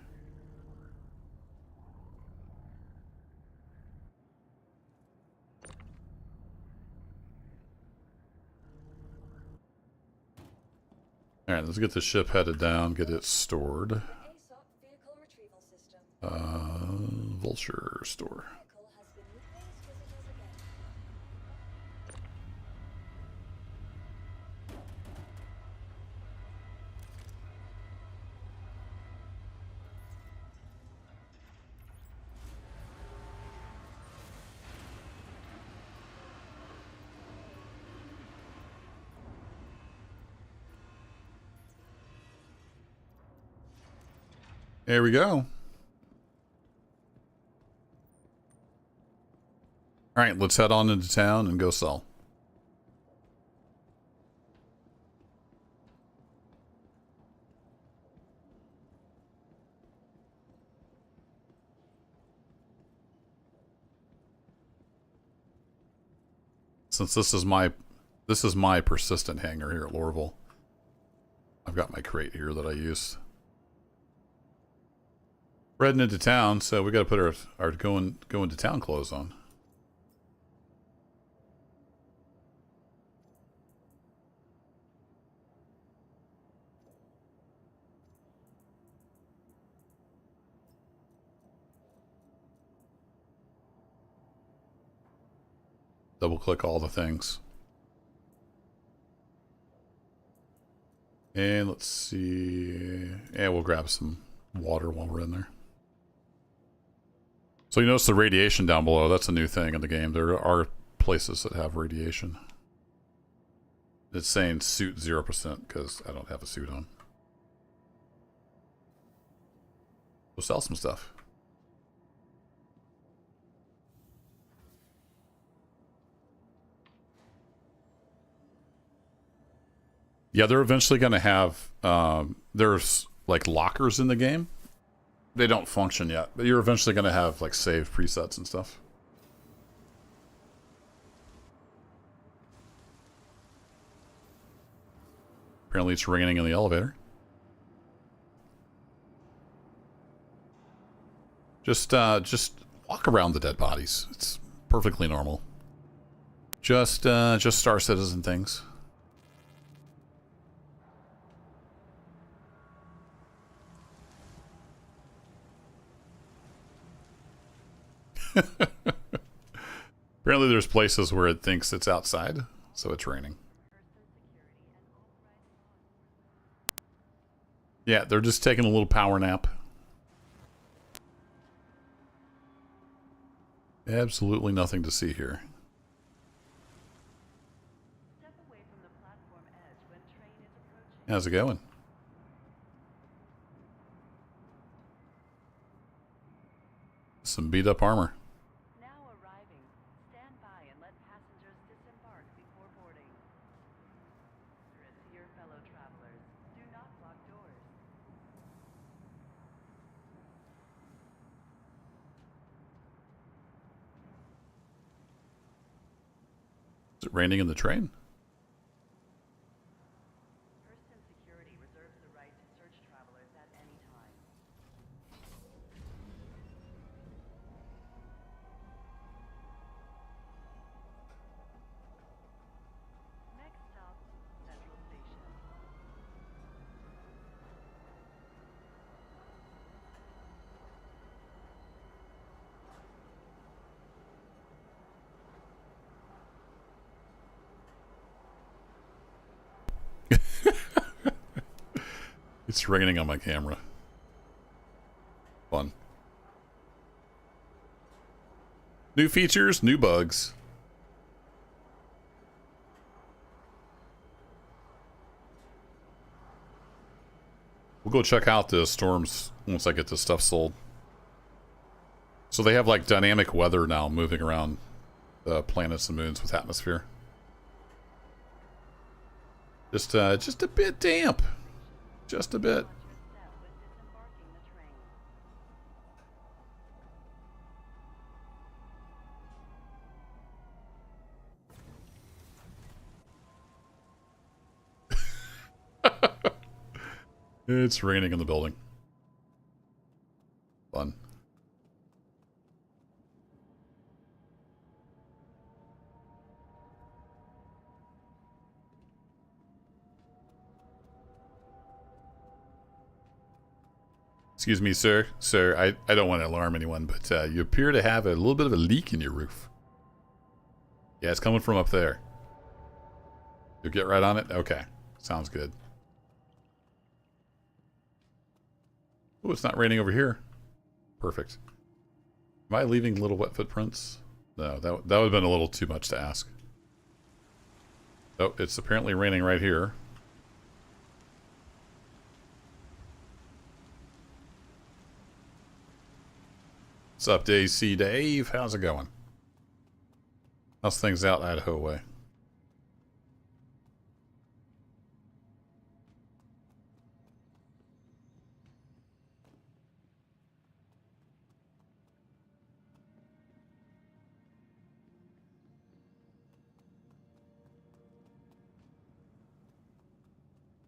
Alright, let's get the ship headed down, get it stored. Vulture store. There we go. Alright, let's head on into town and go sell. Since this is my persistent hangar here at Lorville, I've got my crate here that I use. We're heading into town, so we got to put our going to town clothes on. Double click all the things. And let's see. Yeah, we'll grab some water while we're in there. So you notice the radiation down below. That's a new thing in the game. There are places that have radiation. It's saying suit 0% because I don't have a suit on. We'll sell some stuff. Yeah, they're eventually going to have, there's like lockers in the game. They don't function yet, but you're eventually going to have like saved presets and stuff. Apparently it's raining in the elevator. Just walk around the dead bodies. It's perfectly normal. Just Star Citizen things. Apparently there's places where it thinks it's outside, so it's raining. Yeah, they're just taking a little power nap. Absolutely nothing to see here. How's it going? Some beat up armor. Now arriving. Stand by and let passengers disembark before boarding. To your fellow travelers, do not lock doors. Is it raining in the train? Person security reserves the right to search travelers at any time. Next stop, Central Station. It's raining on my camera. Fun. New features, new bugs. We'll go check out the storms once I get this stuff sold. So they have like dynamic weather now moving around planets and moons with atmosphere. Just a bit damp. Just a bit. Watch your step when disembarking the train. It's raining in the building. Fun. Excuse me, sir. Sir, I don't want to alarm anyone, but you appear to have a little bit of a leak in your roof. Yeah, it's coming from up there. You'll get right on it? Okay. Sounds good. Oh, it's not raining over here. Perfect. Am I leaving little wet footprints? No, that would have been a little too much to ask. Oh, it's apparently raining right here. What's up, DC Dave? How's it going? How's things out Idaho way?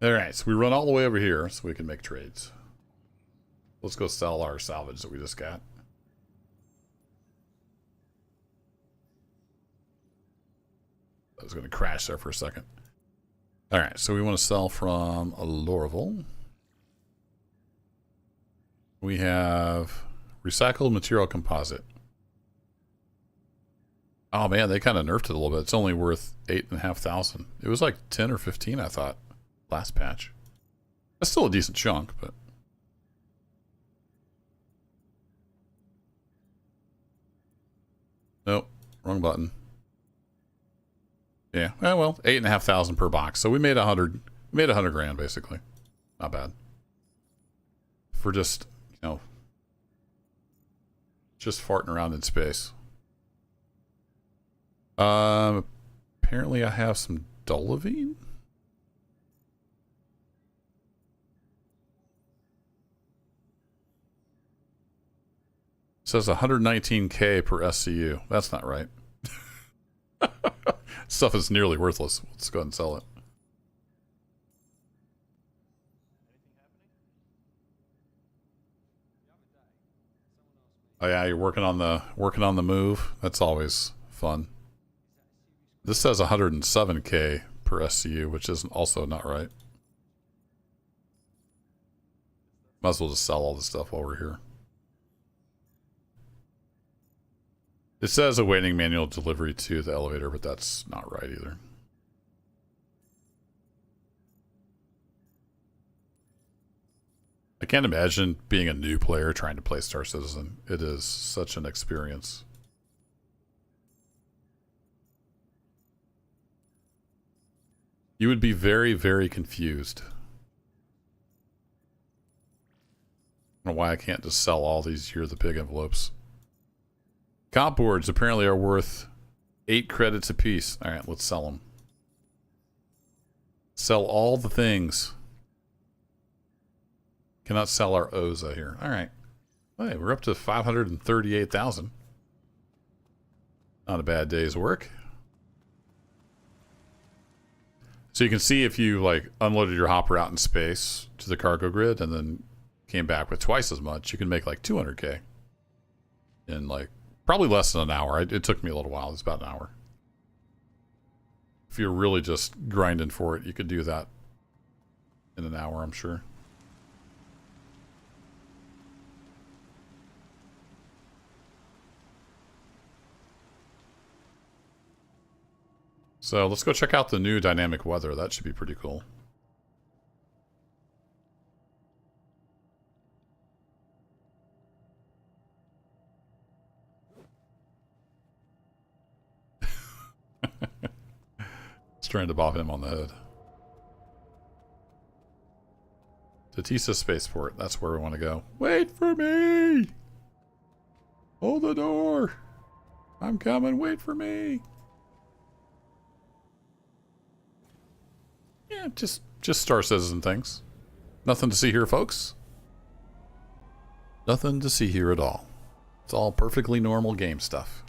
Alright, so we run all the way over here so we can make trades. Let's go sell our salvage that we just got. I was going to crash there for a second. Alright, so we want to sell from Lorville. We have recycled material composite. Oh man, they kind of nerfed it a little bit. It's only worth 8,500. It was like 10 or 15, I thought, last patch. That's still a decent chunk, but... Nope, wrong button. Yeah, well, 8,500 per box. So we made 100. We made 100 grand basically. Not bad. For just, you know, just farting around in space. Apparently I have some Dolivine. It says 119k per SCU. That's not right. Stuff is nearly worthless. Let's go ahead and sell it. Oh yeah, you're working on the move. That's always fun. This says 107k per SCU, which is also not right. Might as well just sell all this stuff while we're here. It says awaiting manual delivery to the elevator, but that's not right either. I can't imagine being a new player trying to play Star Citizen. It is such an experience. You would be very, very confused. I don't know why I can't just sell all these Year the Pig envelopes. Comp boards apparently are worth 8 credits apiece. Alright, let's sell them. Sell all the things. Cannot sell our Oza here. Alright. Hey, we're up to 538,000. Not a bad day's work. So you can see if you like unloaded your hopper out in space to the cargo grid and then came back with twice as much, you can make like 200k in like probably less than an hour. It took me a little while. It's about an hour. If you're really just grinding for it, you could do that in an hour, I'm sure. So let's go check out the new dynamic weather. That should be pretty cool. It's trying to bop him on the head. Tatisa Spaceport. That's where we want to go. Wait for me! Hold the door! I'm coming. Wait for me! Yeah, just Star Citizen things. Nothing to see here, folks. Nothing to see here at all. It's all perfectly normal game stuff.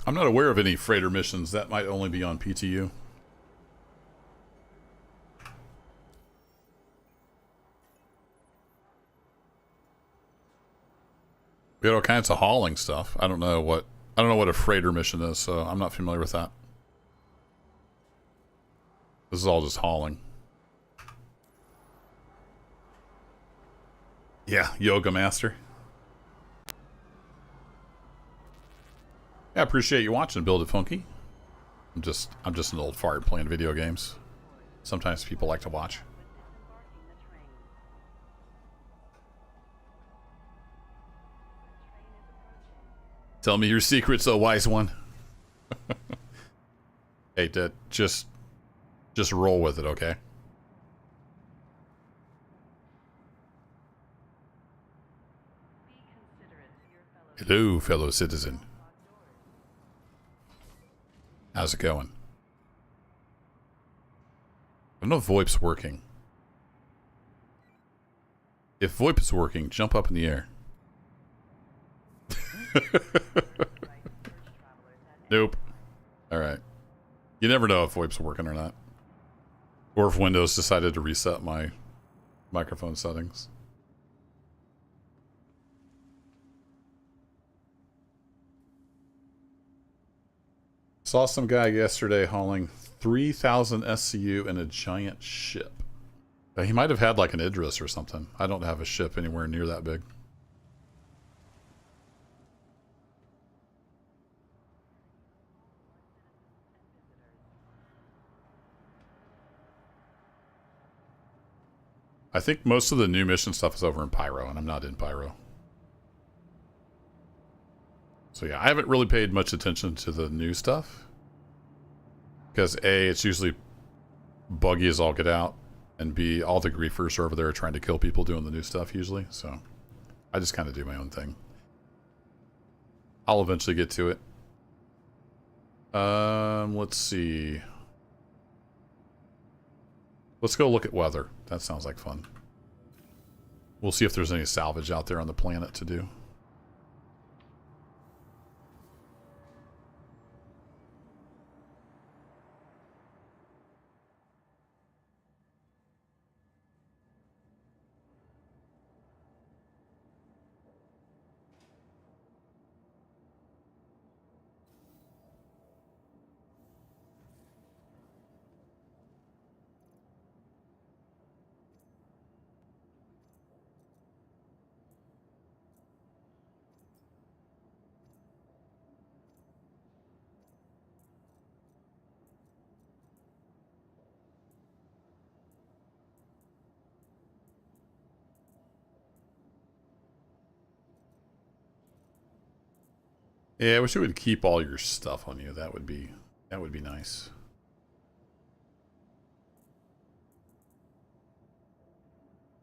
I'm not aware of any freighter missions. That might only be on PTU. We had all kinds of hauling stuff. I don't know what a freighter mission is, so I'm not familiar with that. This is all just hauling. Yeah, Yoga Master. Yeah, I appreciate you watching Build It Funky. I'm just an old fart playing video games. Sometimes people like to watch. Tell me your secrets, oh wise one. Hey, Dad, just roll with it, okay? Be considerate to your fellow Hello, fellow citizen. How's it going? I don't know if VoIP's working. If VoIP is working, jump up in the air. Nope. Alright. You never know if VoIP's working or not. Or if Windows decided to reset my microphone settings. Saw some guy yesterday hauling 3,000 SCU in a giant ship. He might have had like an Idris or something. I don't have a ship anywhere near that big. I think most of the new mission stuff is over in Pyro, and I'm not in Pyro. So yeah, I haven't really paid much attention to the new stuff. Because A, it's usually buggy as all get out. And B, all the griefers are over there trying to kill people doing the new stuff usually. So I just kind of do my own thing. I'll eventually get to it. Let's see. Let's go look at weather. That sounds like fun. We'll see if there's any salvage out there on the planet to do. Yeah, I wish it would keep all your stuff on you. That would be nice.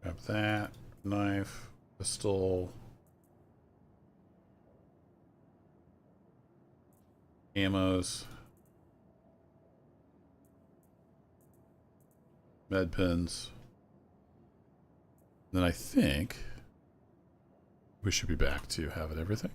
Grab that knife, pistol, ammos, med pens. Then I think we should be back to having everything.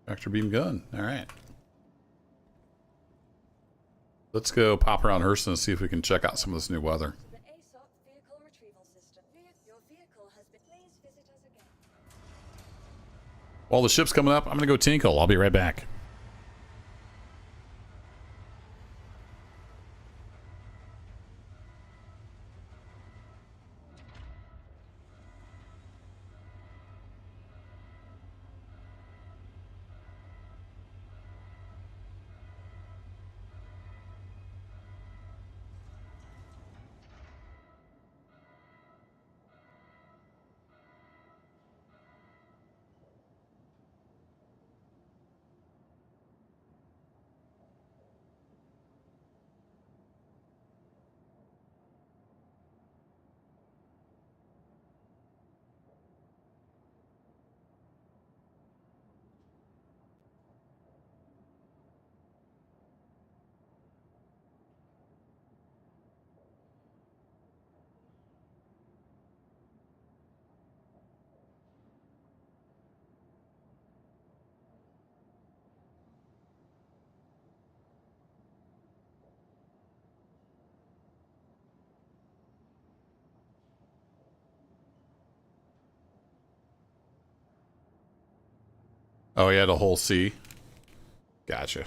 Tractor beam gun. All right. Let's go pop around Hurston and see if we can check out some of this new weather. The ASOP vehicle retrieval system. Your vehicle has been. Please visit us again. While the ship's coming up, I'm going to go tinkle. I'll be right back. Oh, he had a whole C? Gotcha.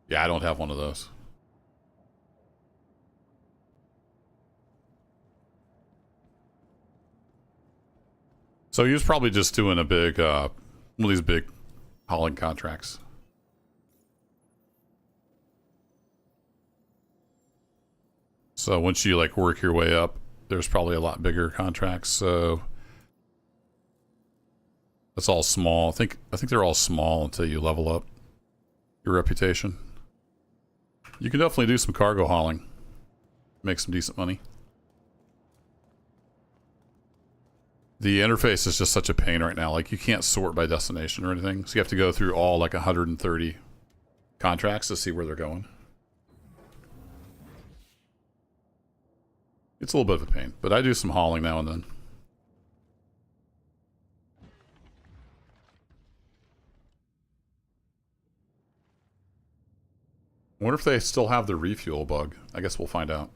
Yeah, I don't have one of those. So he was probably just doing a big, one of these big hauling contracts. So once you like work your way up, there's probably a lot bigger contracts. So that's all small. I think they're all small until you level up your reputation. You can definitely do some cargo hauling, make some decent money. The interface is just such a pain right now. Like, you can't sort by destination or anything, so you have to go through all like 130 contracts to see where they're going. It's a little bit of a pain, but I do some hauling now and then. I wonder if they still have the refuel bug. I guess we'll find out.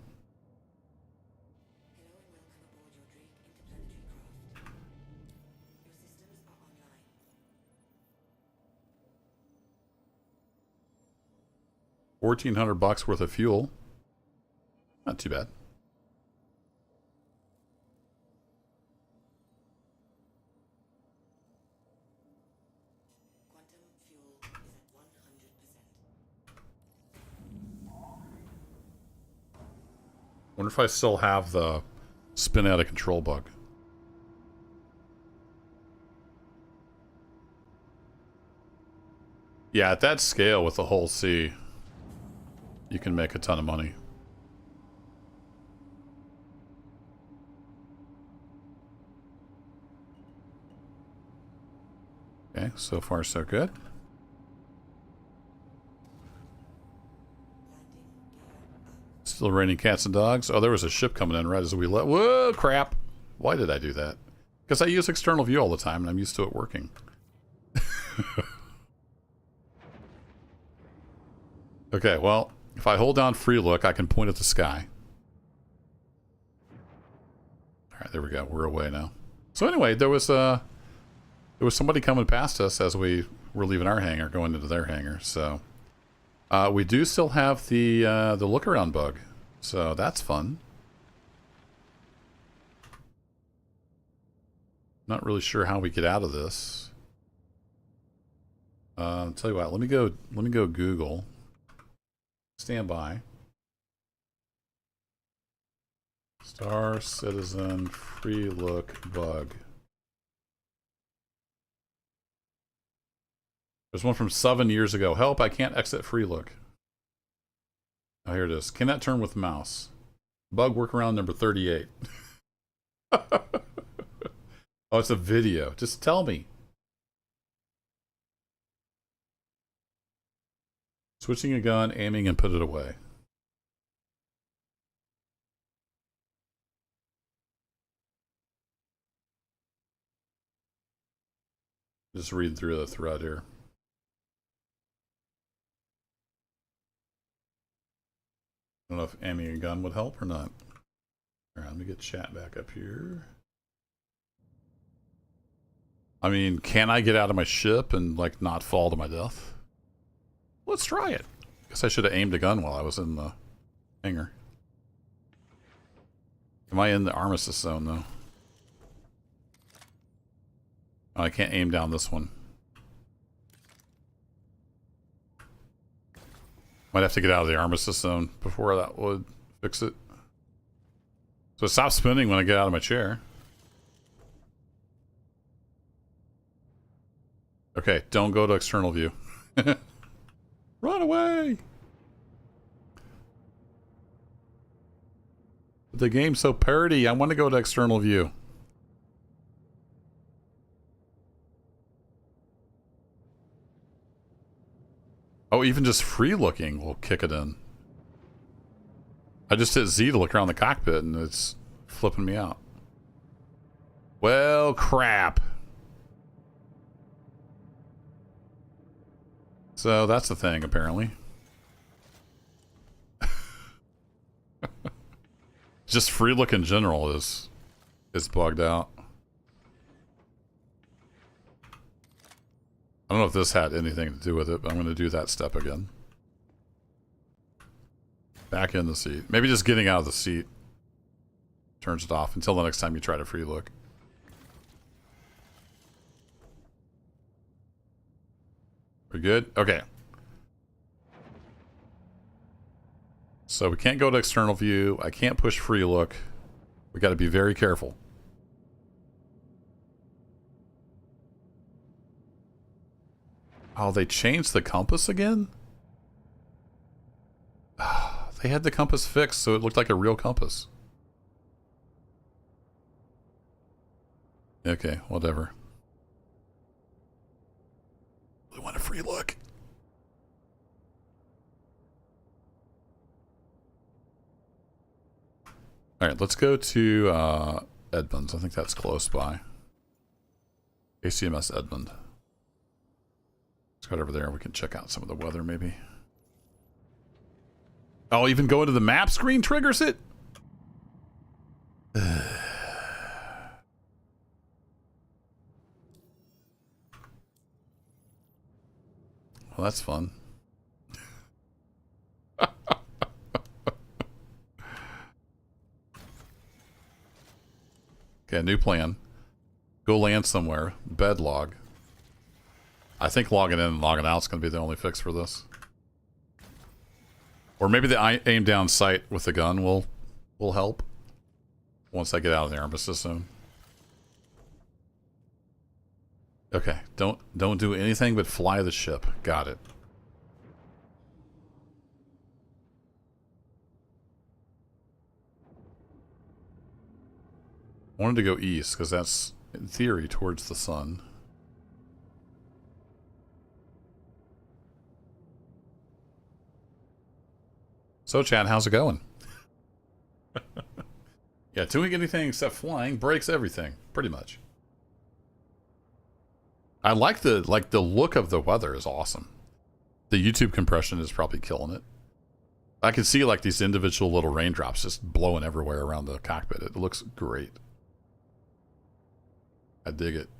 $1,400 worth of fuel. Not too bad. Wonder if I still have the spin out of control bug. Yeah, at that scale with the whole sea, you can make a ton of money. Okay, so far so good. Still raining cats and dogs. Oh, there was a ship coming in right as we left. Whoa, crap. Why did I do that? Because I use external view all the time and I'm used to it working. Okay, well, if I hold down free look, I can point at the sky. Alright, there we go. We're away now. So anyway, there was somebody coming past us as we were leaving our hangar, going into their hangar, so... we do still have the look-around bug, so that's fun. Not really sure how we get out of this. I'll tell you what, let me go Google. Stand by. Star Citizen free look bug. There's one from 7 years ago. Help, I can't exit free look. Oh, here it is. Cannot turn with mouse. Bug workaround number 38. Oh, it's a video. Just tell me. Switching a gun, aiming, and put it away. Just read through the thread here. I don't know if aiming a gun would help or not. Alright, let me get chat back up here. I mean, can I get out of my ship and, like, not fall to my death? Let's try it. Guess I should have aimed a gun while I was in the hangar. Am I in the armistice zone, though? Oh, I can't aim down this one. Might have to get out of the armistice zone before that would fix it. So it stops spinning when I get out of my chair. Okay, don't go to external view. Run away! The game's so parody, I want to go to external view. Oh, even just free looking will kick it in. I just hit Z to look around the cockpit and it's flipping me out. Well, crap. So that's the thing, apparently. Just free look in general is bugged out. I don't know if this had anything to do with it, but I'm going to do that step again. Back in the seat. Maybe just getting out of the seat turns it off until the next time you try to free look. We're good? Okay. So we can't go to external view. I can't push free look. We got to be very careful. Oh, they changed the compass again? They had the compass fixed so it looked like a real compass. Okay, whatever. We want a free look. Alright, let's go to Edmonds. I think that's close by. ACMS Edmond. Let's go over there. We can check out some of the weather, maybe. Oh, even going to the map screen triggers it? Well, that's fun. Okay, new plan. Go land somewhere. Bed log. I think logging in and logging out is going to be the only fix for this. Or maybe the aim down sight with the gun will help. Once I get out of the armistice zone. Okay, don't do anything but fly the ship. Got it. I wanted to go east because that's in theory towards the sun. So Chad, how's it going? Yeah, doing anything except flying breaks everything, pretty much. I like the look of the weather is awesome. The YouTube compression is probably killing it. I can see like these individual little raindrops just blowing everywhere around the cockpit. It looks great. I dig it.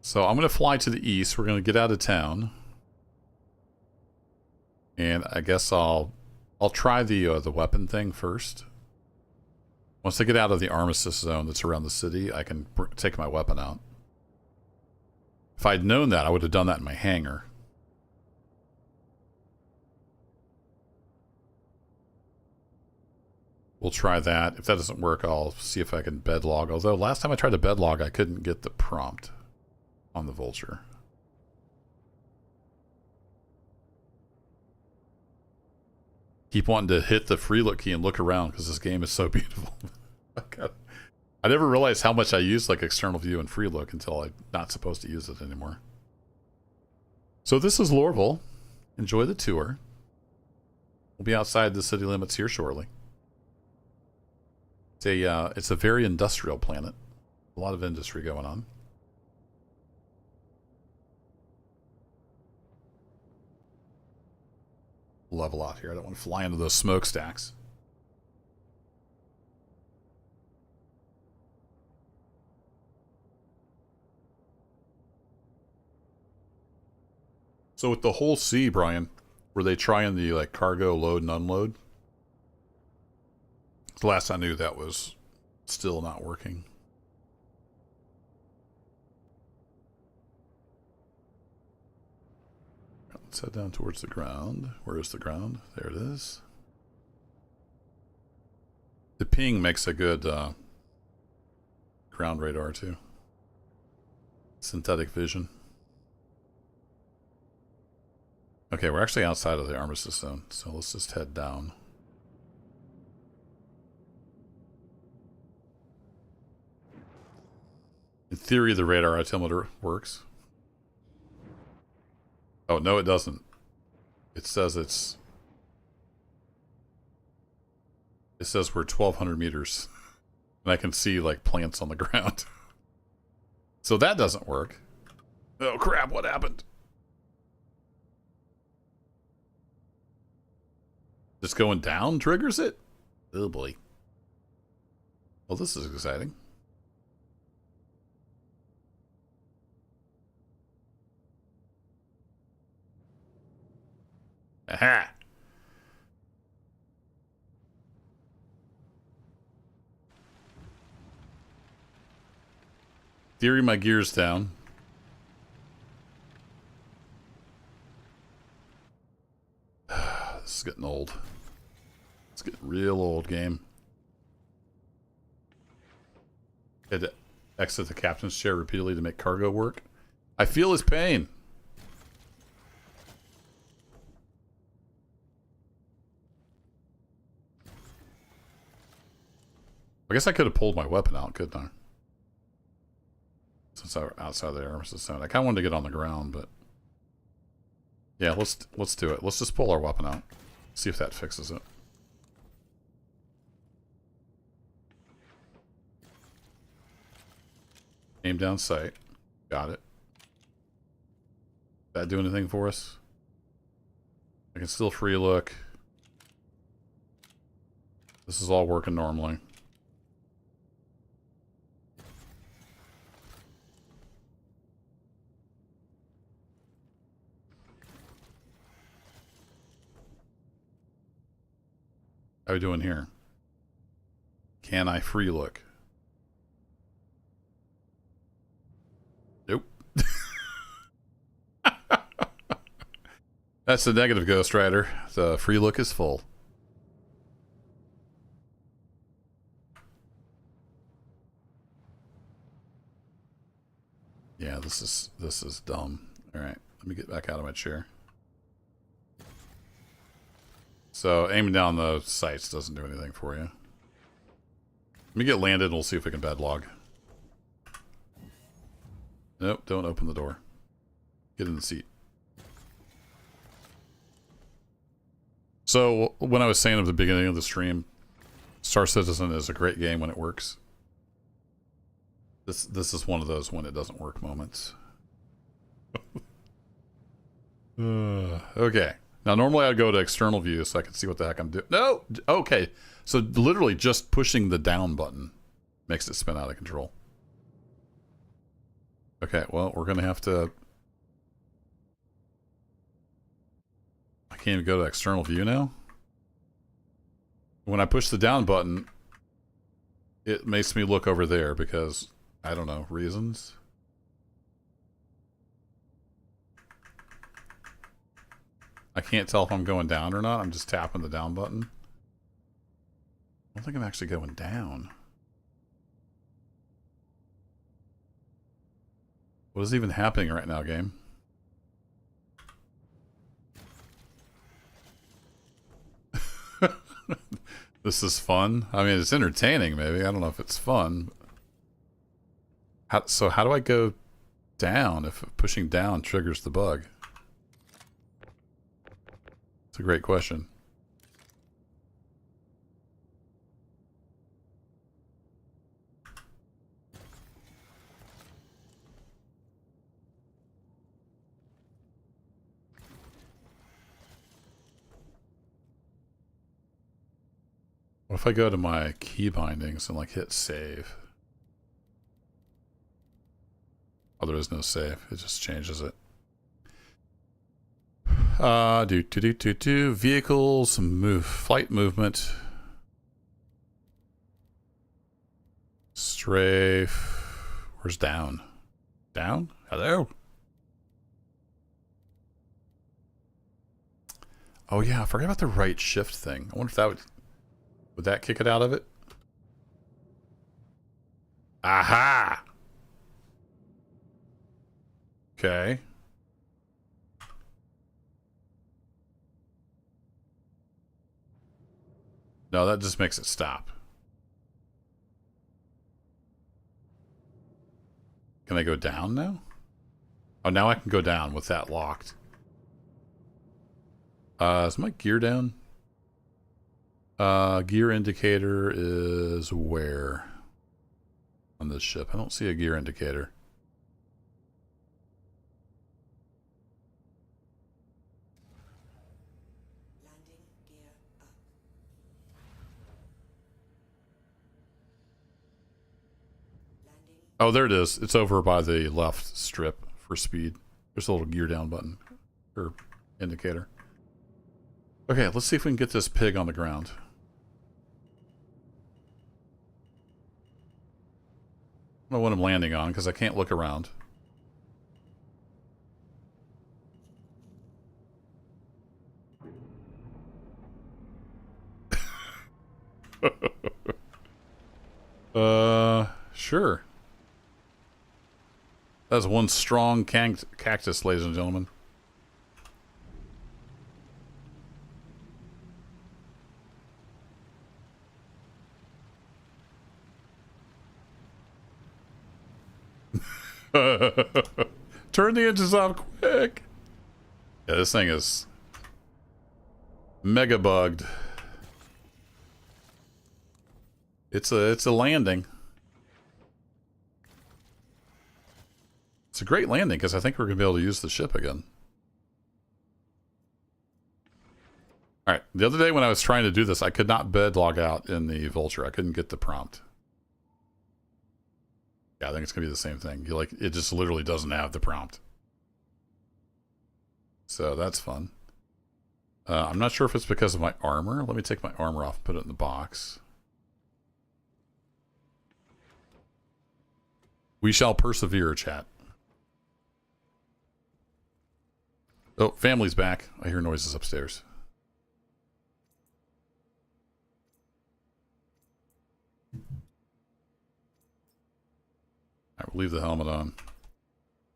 So I'm going to fly to the east. We're going to get out of town. And I guess I'll try the weapon thing first. Once I get out of the armistice zone that's around the city, I can take my weapon out. If I'd known that, I would have done that in my hangar. We'll try that. If that doesn't work, I'll see if I can bed log. Although last time I tried to bed log, I couldn't get the prompt on the Vulture. Keep wanting to hit the free look key and look around because this game is so beautiful. I never realized how much I use like external view and free look until I'm not supposed to use it anymore. So this is Lorville. Enjoy the tour. We'll be outside the city limits here shortly. It's a very industrial planet. A lot of industry going on. Level out here. I don't want to fly into those smokestacks. So with the whole sea, Brian, were they trying the like cargo load and unload? The last I knew that was still not working. Let's head down towards the ground. Where is the ground? There it is. The ping makes a good ground radar too. Synthetic vision. Okay, we're actually outside of the armistice zone, so let's just head down. In theory, the radar altimeter works. Oh, no, it doesn't. It says it says we're 1,200 meters. And I can see, like, plants on the ground. So that doesn't work. Oh, crap, what happened? Just going down triggers it? Oh, boy. Well, this is exciting. Aha! Theory, my gear's down. is getting old. It's getting real old, game. Had to exit the captain's chair repeatedly to make cargo work. I feel his pain. I guess I could have pulled my weapon out, couldn't I? Since I were outside the armistice zone. I kind of wanted to get on the ground, but yeah, let's do it. Let's just pull our weapon out. See if that fixes it. Aim down sight. Got it. Did that do anything for us? I can still free look. This is all working normally. How are we doing here? Can I free look? Nope. That's the negative, Ghost Rider. The free look is full. Yeah, this is dumb. All right, let me get back out of my chair. So aiming down the sights doesn't do anything for you. Let me get landed and we'll see if we can bed log. Nope, don't open the door. Get in the seat. So when I was saying at the beginning of the stream, Star Citizen is a great game when it works. This is one of those when it doesn't work moments. Okay. Now, normally I'd go to external view so I can see what the heck I'm doing. No! Okay. So, literally just pushing the down button makes it spin out of control. Okay, well, we're going to have to... I can't even go to external view now? When I push the down button, it makes me look over there because, I don't know, reasons? I can't tell if I'm going down or not. I'm just tapping the down button. I don't think I'm actually going down. What is even happening right now, game? This is fun. I mean, it's entertaining, maybe. I don't know if it's fun. So how do I go down if pushing down triggers the bug? It's a great question. What if I go to my key bindings and like hit save? Oh, there is no save. It just changes it. Vehicles, flight movement. Strafe. Where's down? Down? Hello? Oh yeah, I forgot about the right shift thing. I wonder if that would that kick it out of it? Aha! Okay. No, that just makes it stop. Can I go down now? Oh, now I can go down with that locked. Is my gear down? Gear indicator is where? On this ship. I don't see a gear indicator. Oh, there it is. It's over by the left strip for speed. There's a little gear down button or indicator. Okay, let's see if we can get this pig on the ground. I don't know what I'm landing on because I can't look around. Sure. That's one strong cactus, ladies and gentlemen. Turn the engines off quick. Yeah, this thing is mega bugged. It's a landing. It's a great landing because I think we're gonna be able to use the ship again. Alright, the other day when I was trying to do this, I could not bed log out in the Vulture. I couldn't get the prompt. Yeah, I think it's gonna be the same thing. It just literally doesn't have the prompt. So that's fun. I'm not sure if it's because of my armor. Let me take my armor off and put it in the box. We shall persevere, chat. Oh, family's back. I hear noises upstairs. I will leave the helmet on.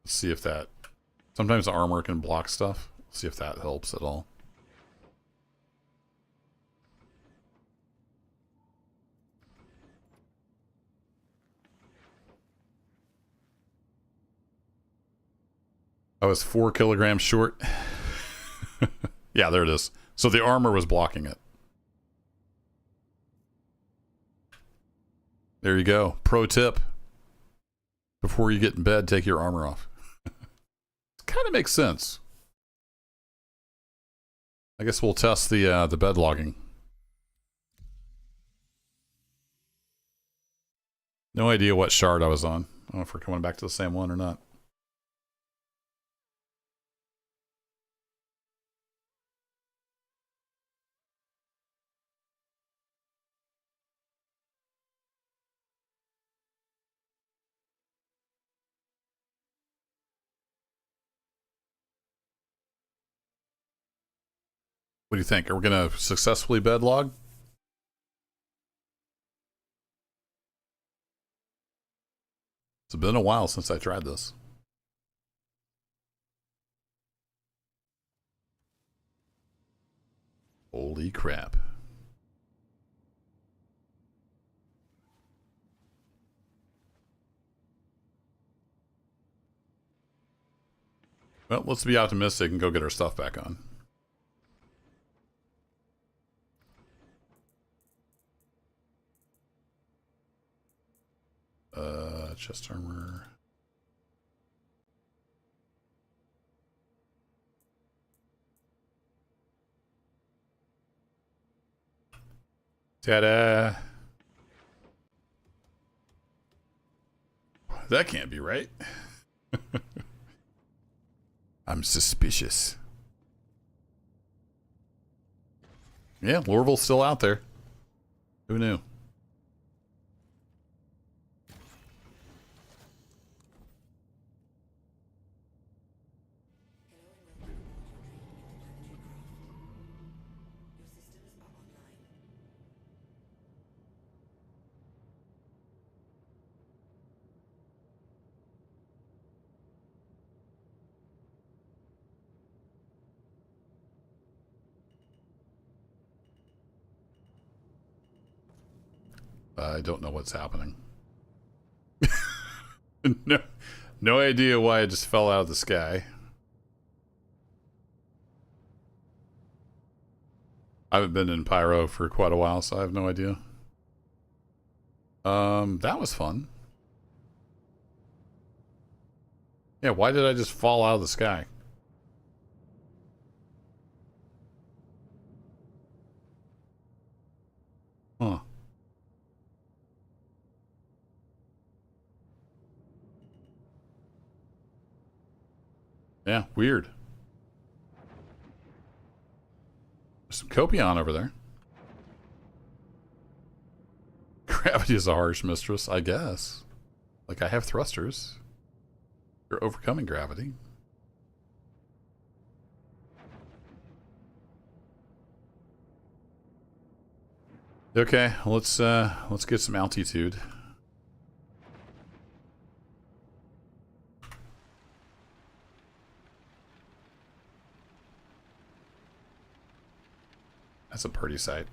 Let's see if that... Sometimes the armor can block stuff. Let's see if that helps at all. I was 4 kilograms short. Yeah, there it is. So the armor was blocking it. There you go. Pro tip. Before you get in bed, take your armor off. It kind of makes sense. I guess we'll test the bed logging. No idea what shard I was on. I don't know if we're coming back to the same one or not. What do you think? Are we going to successfully bed log? It's been a while since I tried this. Holy crap. Well, let's be optimistic and go get our stuff back on. Chest armor. Ta-da! That can't be right. I'm suspicious. Yeah, Lorville's still out there. Who knew? I don't know what's happening. No idea why it just fell out of the sky. I haven't been in Pyro for quite a while, so I have no idea. That was fun. Yeah, why did I just fall out of the sky? Huh. Yeah, weird. There's some Copion over there. Gravity is a harsh mistress, I guess. Like, I have thrusters. You're overcoming gravity. Okay, let's get some altitude. That's a pretty sight.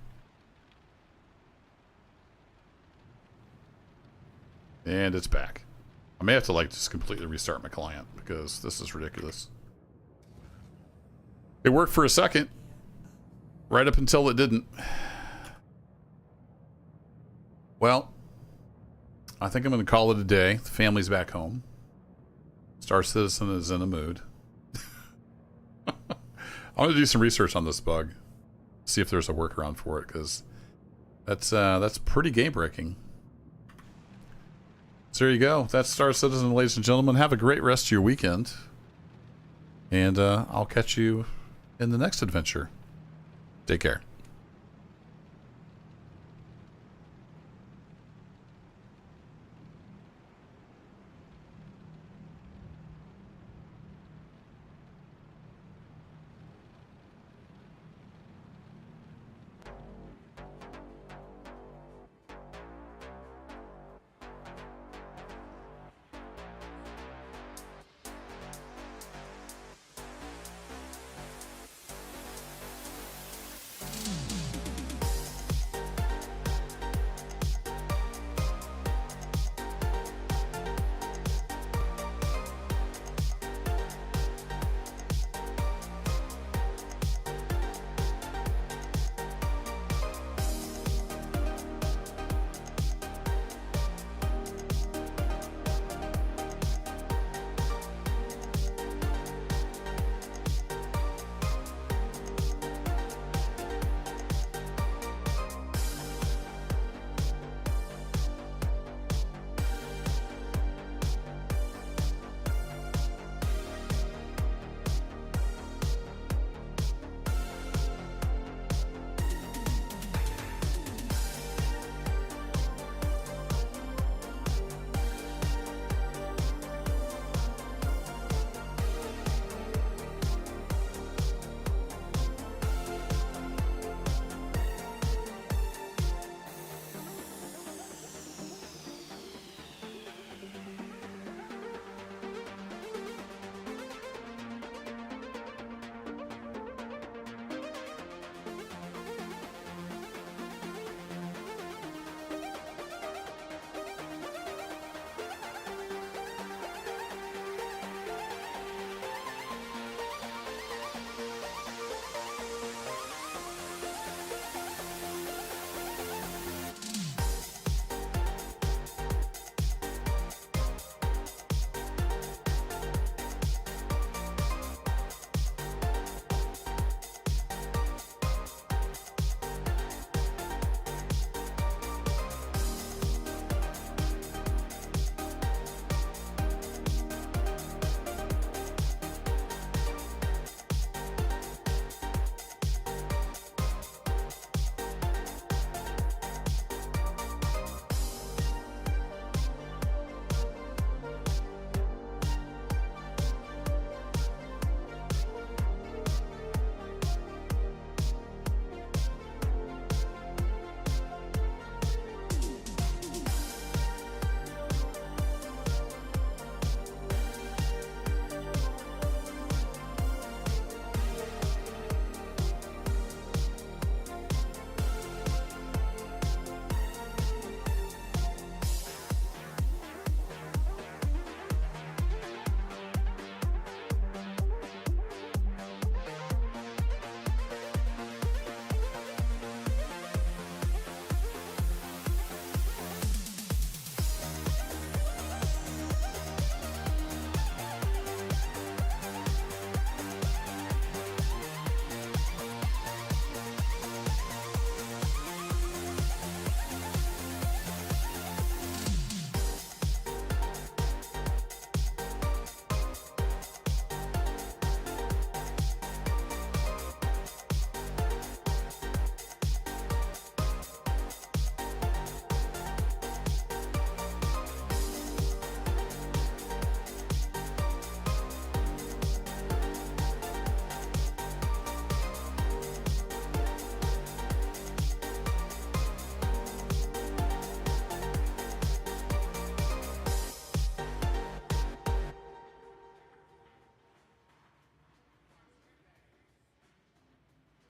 And it's back. I may have to like just completely restart my client because this is ridiculous. It worked for a second. Right up until it didn't. Well, I think I'm going to call it a day. The family's back home. Star Citizen is in a mood. I'm going to do some research on this bug. See if there's a workaround for it, because that's pretty game-breaking. So there you go. That's Star Citizen, ladies and gentlemen. Have a great rest of your weekend. And I'll catch you in the next adventure. Take care.